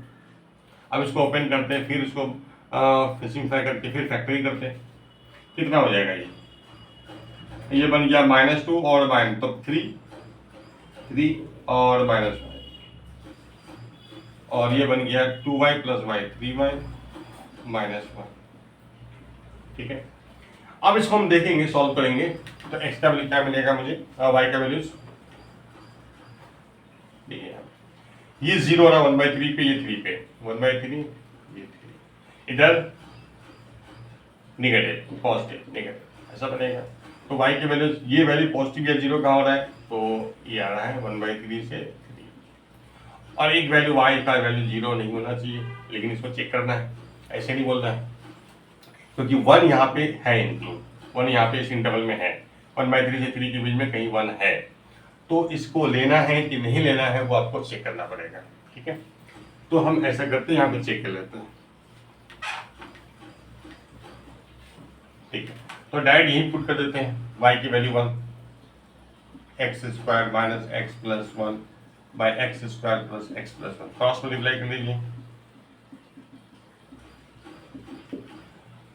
अब इसको ओपन करते हैं, फिर इसको सिंप्लीफाई करके फिर फैक्टरी करते हैं, कितना हो जाएगा ये बन गया -2 और माइनस, तो 3 और -5, और ये बन गया 2y प्लस y 3y -1, ठीक है। अब इसको हम देखेंगे, सॉल्व करेंगे, तो x का वैल्यू क्या मिलेगा मुझे, y का वैल्यूज ये 0 रहा 1/3 पे, ये 3 पे, 1/3 ये 3, इधर निगेटिव पॉजिटिव निगेटिव ऐसा बनेगा। तो y की वैल्यू, ये वैल्यू पॉजिटिव या 0 कहाँ हो रहा है, तो ये आ रहा है 1/3 से 3, और एक वैल्यू y का वैल्यू 0 नहीं होना चाहिए, लेकिन इसको चेक करना है, ऐसे नहीं बोलना है, क्योंकि 1 यहाँ पे है, इंक्लूड 1 यहाँ पे इस इंटरवल में है, 1/3 से 3 के बीच में कहीं 1 है, तो इसको लेना है कि नहीं लेना है वो आपको चेक करना पड़ेगा, ठीक है। तो हम ऐसा करते हैं, यहाँ पे चेक कर लेते हैं, ठीक है। तो डायरेक्ट यही पुट कर देते हैं, y की value 1, x square minus x plus 1 by x square plus x plus 1, cross multiply कर लीजिए,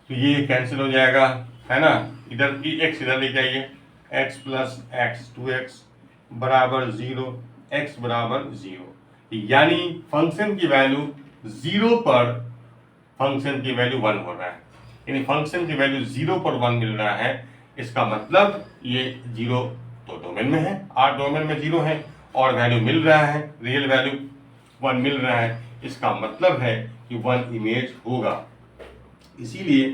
तो ये कैंसिल हो जाएगा, है ना, इधर x इधर लेके आइए, x प्लस एक्स 2x बराबर 0, x बराबर 0, यानी फंक्शन की वैल्यू 0 पर फंक्शन की वैल्यू 1 हो रहा है, यानी फंक्शन की वैल्यू 0 पर 1 मिल रहा है, इसका मतलब ये 0 तो डोमेन में है, R डोमेन में 0 है, और वैल्यू मिल रहा है, रियल वैल्यू 1 मिल रहा है, इसका मतलब है कि 1 इमेज होगा, इसीलिए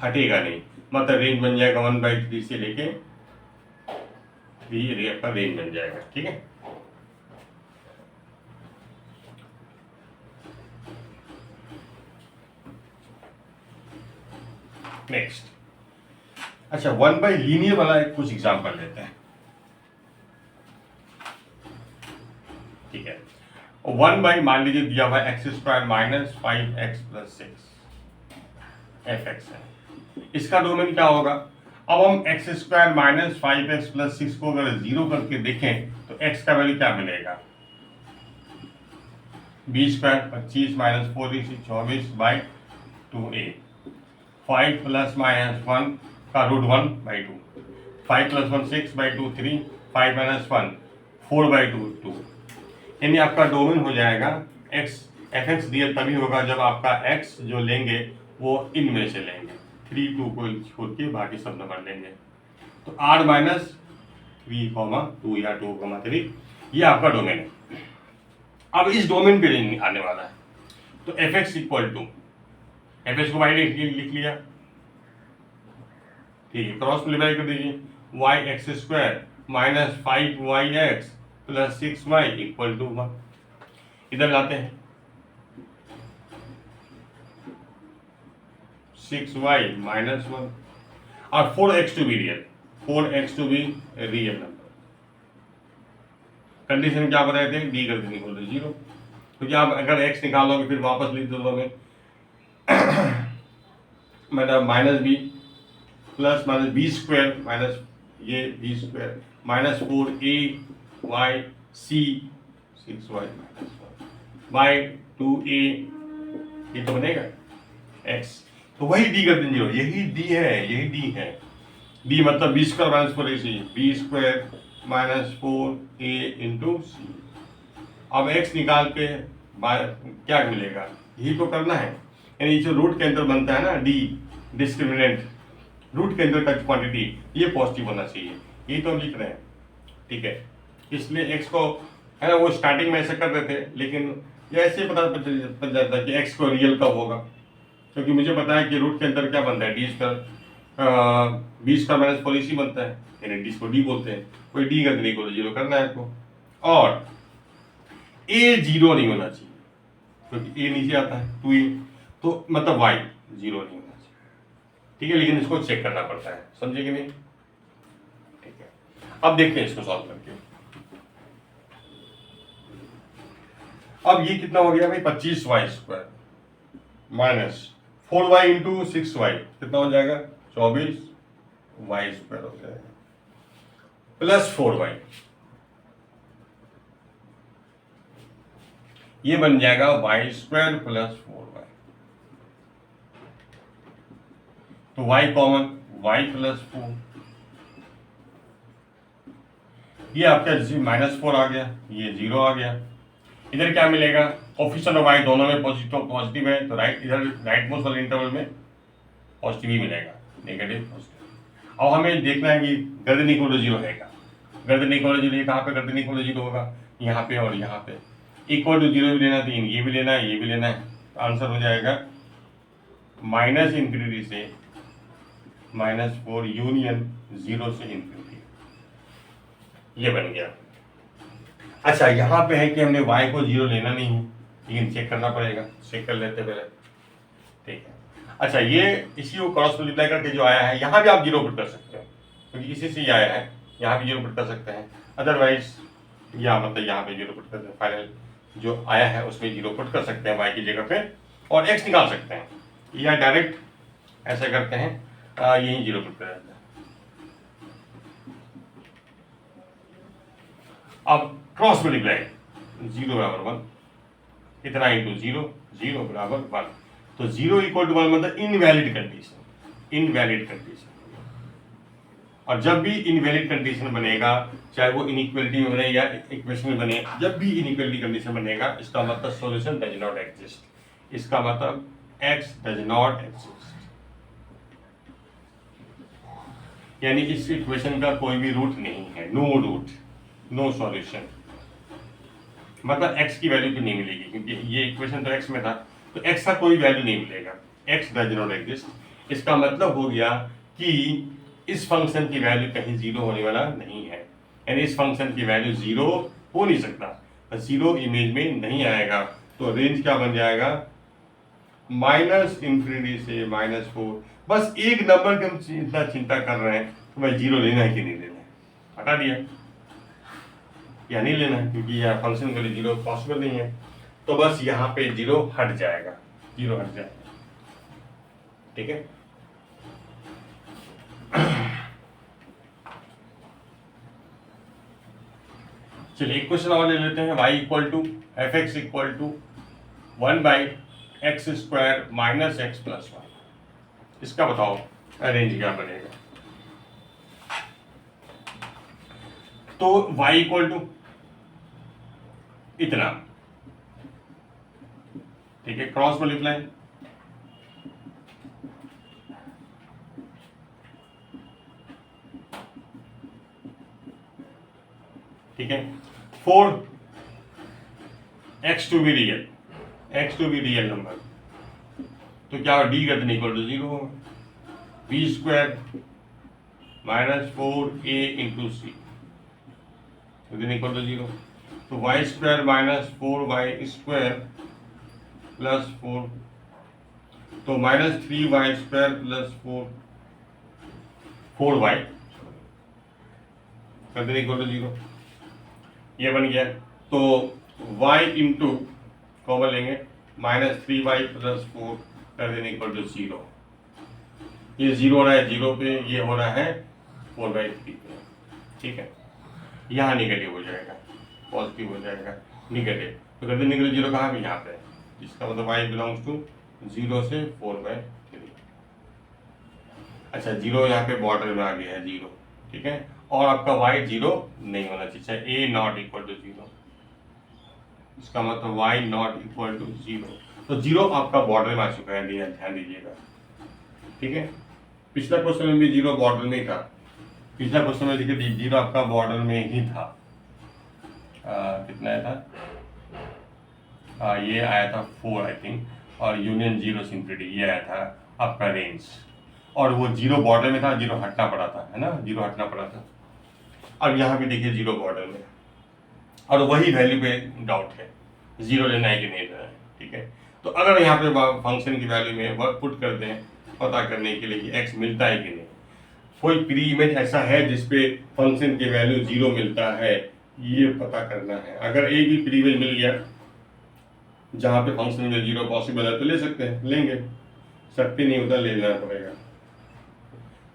हटेगा नहीं, मतलब रेंज बन जाएगा 1/3 से लेके 3 का रेंज बन जाएगा, ठीक है। नेक्स्ट, अच्छा 1 बाई लीनियर वाला कुछ एग्जांपल लेते हैं, ठीक है। 1 बाई मान लीजिए दिया हुआ x square minus 5x plus 6 fx है, इसका डोमेन क्या होगा। अब हम x square minus 5x plus 6 को अगर 0 करके देखें तो x का वैल्यू क्या मिलेगा, b square 25 minus 4 24 by 2a, 5 plus minus 1 का रूट 1/2, 5 प्लस 1 6/2 3, 5 माइनस 1 4/2 2, यानी आपका डोमेन हो जाएगा x, fx रियल तभी होगा जब आपका x जो लेंगे वो इनमें से लेंगे, 3 2 को छोड़ के बाकी सब नंबर लेंगे, तो r माइनस 3, 2 या 2, 3 ये आपका डोमेन है। अब इस डोमेन पे रेंज आने वाला है, तो fx इक्वल टू, fx को y लिख लिया, ठीक है, क्रॉस मल्टीप्लाई कर दीजिए, y x square minus 5y(x) plus 6y equal to 1, इधर लाते हैं 6y माइनस 1, और 4x to be real, 4x to be real number, condition क्या बताए थे, डी कर देनी बोल 0, क्योंकि आप अगर x निकालोगे फिर वापस लिख दोगे मतलब minus b plus minus b square minus ये b square minus 4ay c 6y minus 1 by 2a, ये तो बनेगा x, तो वही डी कर दें जीरो, यही डी है, यही डी है। डी मतलब b square minus 4ac, b square minus 4a into c. अब x निकाल के क्या मिलेगा, यही तो करना है। यानी जो रूट के अंदर बनता है ना डी, डिस्क्रिमिनेंट, रूट के अंदर का क्वांटिटी, ये पॉजिटिव होना चाहिए, यही तो हम लिख रहे हैं। ठीक है, इसलिए x को है ना, वो स्टार्टिंग में ऐसे कर रहे थे, लेकिन ये ऐसे पता चल जाता है कि x को रियल कब होगा, क्योंकि मुझे पता है कि रूट के अंदर क्या बनता है, D square, b square minus 4ac बनता है, यानी डी को डी बोलते हैं। कोई डी का नहीं को जीरो करना है आपको, और ए जीरो नहीं होना चाहिए, क्योंकि ए नीचे आता है 2a, तो मतलब y जीरो नहीं होना चाहिए। ठीक है, लेकिन इसको चेक करना पड़ता है, समझे कि नहीं। ठीक है, अब देखते हैं इसको सॉल्व करके। अब ये कितना हो गया भाई, 25y square minus 4y into 6y कितना हो जाएगा, 24y स्क्वायर हो जाएगा, प्लस 4y, ये बन जाएगा y स्क्वायर प्लस 4y। तो y कॉमन, y प्लस 4, ये आपका माइनस 4 आ गया, ये 0 आ गया। इधर क्या मिलेगा, कोफिशिएंट ऑफ y दोनों में पॉजिटिव है, तो राइट, इधर राइट मोस्ट वाले इंटरवल में पॉजिटिव ही मिलेगा, नेगेटिव पॉजिटिव। अब हमें देखना है कि गर्दन इक्वल टू 0 है क्या। गर्दन इक्वल टू 0 कहाँ पे, गर्दन इक्वल टू 0 होगा यहाँ पे और यहाँ पे। इक्वल टू 0 भी लेना, तो ये भी लेना है, ये भी लेना है, तो आंसर हो जाएगा माइनस इंफिनिटी से -4 यूनियन 0 से इंफिनिटी, ये बन गया। अच्छा, यहाँ पे है कि हमने y को 0 लेना नहीं है, लेकिन चेक करना पड़ेगा, चेक कर लेते पहले। ठीक है, अच्छा, ये इसी को क्रॉस मल्टीप्लाई करके जो आया है, यहाँ भी आप 0 पुट कर सकते हो, क्योंकि इसी से ही आया है, यहाँ भी 0 पुट कर सकते हैं। अदरवाइज या मतलब यहाँ पे 0 पुट कर सकते हैं, फाइनल जो आया है उसमें 0 पुट कर सकते हैं y की जगह पे, और x निकाल सकते हैं, या डायरेक्ट ऐसा करते हैं, यही 0 पुट कर देते हैं। अब क्रॉस मल्टीप्लाई, 0 बराबर 1, इतना इंटू 0, 0 बराबर 1, तो 0 इक्वल टू 1 मतलब इनवैलिड कंडीशन, इनवैलिड कंडीशन। और जब भी इनवैलिड कंडीशन बनेगा, चाहे वो इनइक्वलिटी में बने या इक्वेशन में बने, जब भी इनइक्वलिटी कंडीशन बनेगा, इसका मतलब सॉल्यूशन डज नॉट एग्जिस्ट, इसका मतलब x डज नॉट एग्जिस्ट, यानी इस इक्वेशन का कोई भी रूट नहीं है, नो रूट, नो सॉल्यूशन, मतलब x की वैल्यू भी नहीं मिलेगी, क्योंकि ये इक्वेशन तो x में था, तो x का कोई वैल्यू नहीं मिलेगा, x डज नॉट एग्जिस्ट। इसका मतलब हो गया कि इस फंक्शन की वैल्यू कहीं 0 होने वाला नहीं है, यानी इस फंक्शन की वैल्यू 0 हो नहीं सकता, 0 इमेज में नहीं आएगा। तो रेंज क्या बन जाएगा, माइनस इंफिनिटी से -4। बस एक नंबर की हम इतना चिंता कर रहे हैं तो भाई 0 लेना है कि नहीं लेना है, हटा दिया या नहीं लेना है, क्योंकि यह फंक्शन के लिए 0 पॉसिबल नहीं है, तो बस यहाँ पे 0 हट जाएगा, 0 हट जाएगा। ठीक है, चलिए एक क्वेश्चन और ले लेते हैं। y equal to f x equal to 1/x square minus x plus 1, इसका बताओ अरेंज क्या बनेगा। तो y इक्वल टू इतना, ठीक है, क्रॉस मल्टीप्लाई, ठीक है, 4 x to be real, x to be real number, तो क्या डी का इक्वल टू 0 होगा, b square -4a into c equal to 0, तो y square -4y square plus 4, तो -3y square plus 4y equal to 0, ये बन गया। तो y इंटू कॉमन लेंगे, -3y प्लस 4 कर देने इक्वल टू 0, ये 0 हो रहा है 0 पे, ये हो रहा है 4/3 पे, ठीक है, यहाँ निगेटिव हो जाएगा, पॉजिटिव हो जाएगा, निगेटिव, तो कर देने के लिए 0 कहाँ भी यहाँ पे, इसका मतलब y बिलोंग्स टू 0 से 4/3, अच्छा, जीरो यहाँ पे बॉर्डर में आ गया है जीरो, ठीक है, और आपका वाई जीरो नहीं होना चाहिए, a not equal to zero, इसका मतलब y not equal to zero. तो जीरो आपका बॉर्डर में आ चुका है, ध्यान दीजिएगा, ठीक है। पिछला क्वेश्चन में भी जीरो बॉर्डर में था, पिछला क्वेश्चन में देखिए जीरो आपका बॉर्डर में ही था। कितना आया था, ये आया था 4 आई थिंक, और यूनियन जीरो सिंप्लिटी ये आया था आपका रेंज, और वो जीरो बॉर्डर में था, जीरो हटना पड़ा था, है ना, जीरो हटना पड़ा था। अब यहाँ भी देखिए जीरो बॉर्डर में, और वही वैल्यू पे डाउट है, जीरो लेना है कि नहीं लेना है, ठीक है। तो अगर यहाँ पे फंक्शन की वैल्यू में वर्क पुट कर दें पता करने के लिए कि एक्स मिलता है कि नहीं, कोई प्री इमेज ऐसा है जिसपे फंक्शन की वैल्यू जीरो मिलता है, ये पता करना है। अगर एक भी प्री इमेज मिल गया जहाँ पे फंक्शन में जीरो पॉसिबल है तो ले सकते हैं, लेंगे, शक्ति नहीं होता ले लेना पड़ेगा।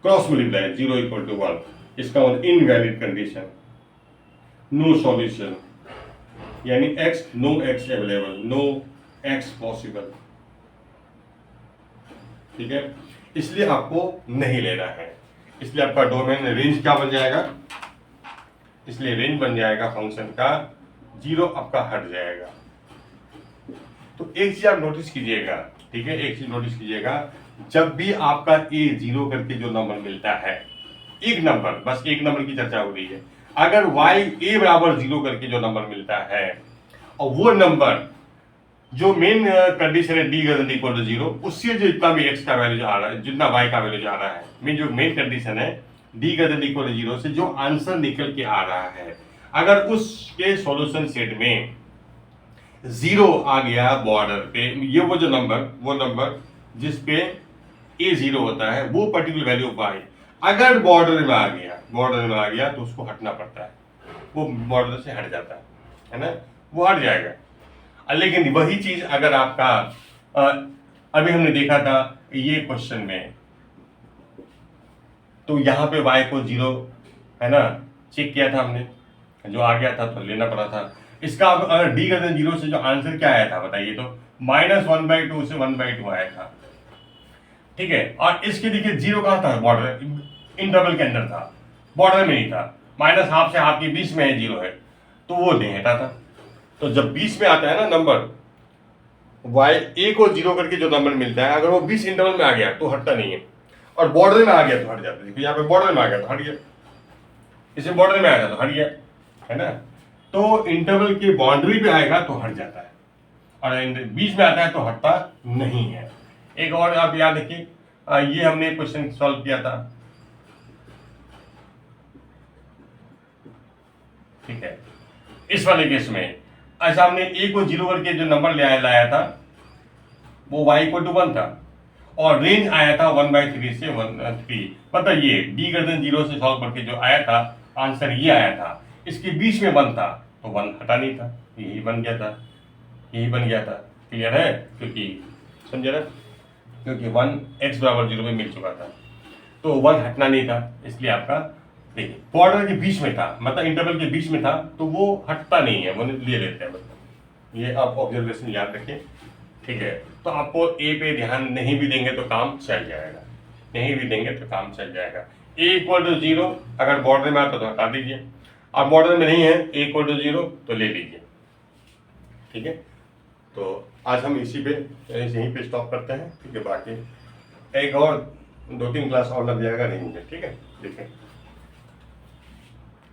Cross multiply zero equal to 1, इसका मतलब इनवैलिड कंडीशन, नो सॉल्यूशन, यानी x no x available, no x possible, ठीक है, इसलिए आपको नहीं लेना है। इसलिए आपका डोमेन रेंज क्या बन जाएगा, इसलिए रेंज बन जाएगा फंक्शन का जीरो आपका हट जाएगा। तो एक चीज आप नोटिस कीजिएगा, ठीक है, एक चीज नोटिस कीजिएगा, जब भी आपका ए जीरो करके जो नंबर मिलता है, एक नंबर, बस एक नंबर की चर्चा हो रही है, अगर वाई ए बराबर जीरो करके जो नंबर मिलता है, और वो नंबर जो मेन कंडीशन है D greater than equal to zero, उससे जो जितना भी एक्स का वैल्यू आ रहा है, जितना वाई का वैल्यू आ रहा है, मेन कंडीशन है D greater than equal to zero से जो आंसर निकल के आ रहा है, अगर उसके सॉल्यूशन सेट में जीरो आ गया बॉर्डर पे, ये वो नंबर जिस पे ए जीरो होता है, वो पर्टिकुलर वैल्यू वाई अगर बॉर्डर में आ गया तो उसको हटना पड़ता है, वो बॉर्डर से हट जाता है ना, वो हट जाएगा। लेकिन वही चीज अगर आपका अभी हमने देखा था ये क्वेश्चन में, तो यहाँ पे y को जीरो, है ना, चेक किया था हमने, जो आ गया था तो लेना पड़ा था। इसका अगर डी ग्रेटर देन जीरो से जो आंसर क्या आया था बताइए, तो -1/2 से 1/2 आया था, ठीक है। और इसके देखिए जीरो कहाँ था, बॉर्डर इंटरवल के अंदर था, बॉर्डर में नहीं था, -12 से हाफ के बीच में है जीरो है, तो वो नहीं हटा था। तो जब 20 में आता है ना नंबर, वाई ए को जीरो करके जो नंबर मिलता है, अगर वो 20 इंटरवल में आ गया तो हटता नहीं है, और बॉर्डर में आ गया तो हट जाता है। देखिए यहाँ पे बॉर्डर में आ गया तो हट गया, इसे बॉर्डर में आया तो हट गया, है ना। तो इंटरवल की बाउंड्री पे आएगा तो हट जाता है, और बीच में आता है तो हटता नहीं है। एक और आप याद रखिए, ये हमने क्वेश्चन सॉल्व किया था, ठीक है, इस वाले केस में ऐसा हमने ए को जीरो करके जो नंबर लाया था वो y को टू 1 था, और रेंज आया था 1/3 से 3, पता ये डी ग्रेटर देन जीरो से सॉल्व करके जो आया था आंसर ये आया था, इसके बीच में 1 था तो 1 हटा नहीं था, यही बन गया था, क्लियर है, क्योंकि समझे ना, क्योंकि 1 x बराबर 0 में मिल चुका था, तो 1 हटना नहीं था, इसलिए आपका देखिए बॉर्डर के बीच में था, मतलब इंटरवल के बीच में था, तो वो हटता नहीं है, वो ले लेते हैं, मतलब ये आप ऑब्जर्वेशन याद रखें, ठीक है। तो आपको ए पे ध्यान नहीं भी देंगे तो काम चल जाएगा, ए इक्वल टू 0 अगर बॉर्डर में आता तो हटा दीजिए, अब बॉर्डर में नहीं है ए इक्वल टू 0 तो ले लीजिए, ठीक है। तो आज हम यहीं पे स्टॉप करते हैं, ठीक है, बाकी एक और 2-3 क्लास और लग जाएगा रेंज में, ठीक है, देखिए।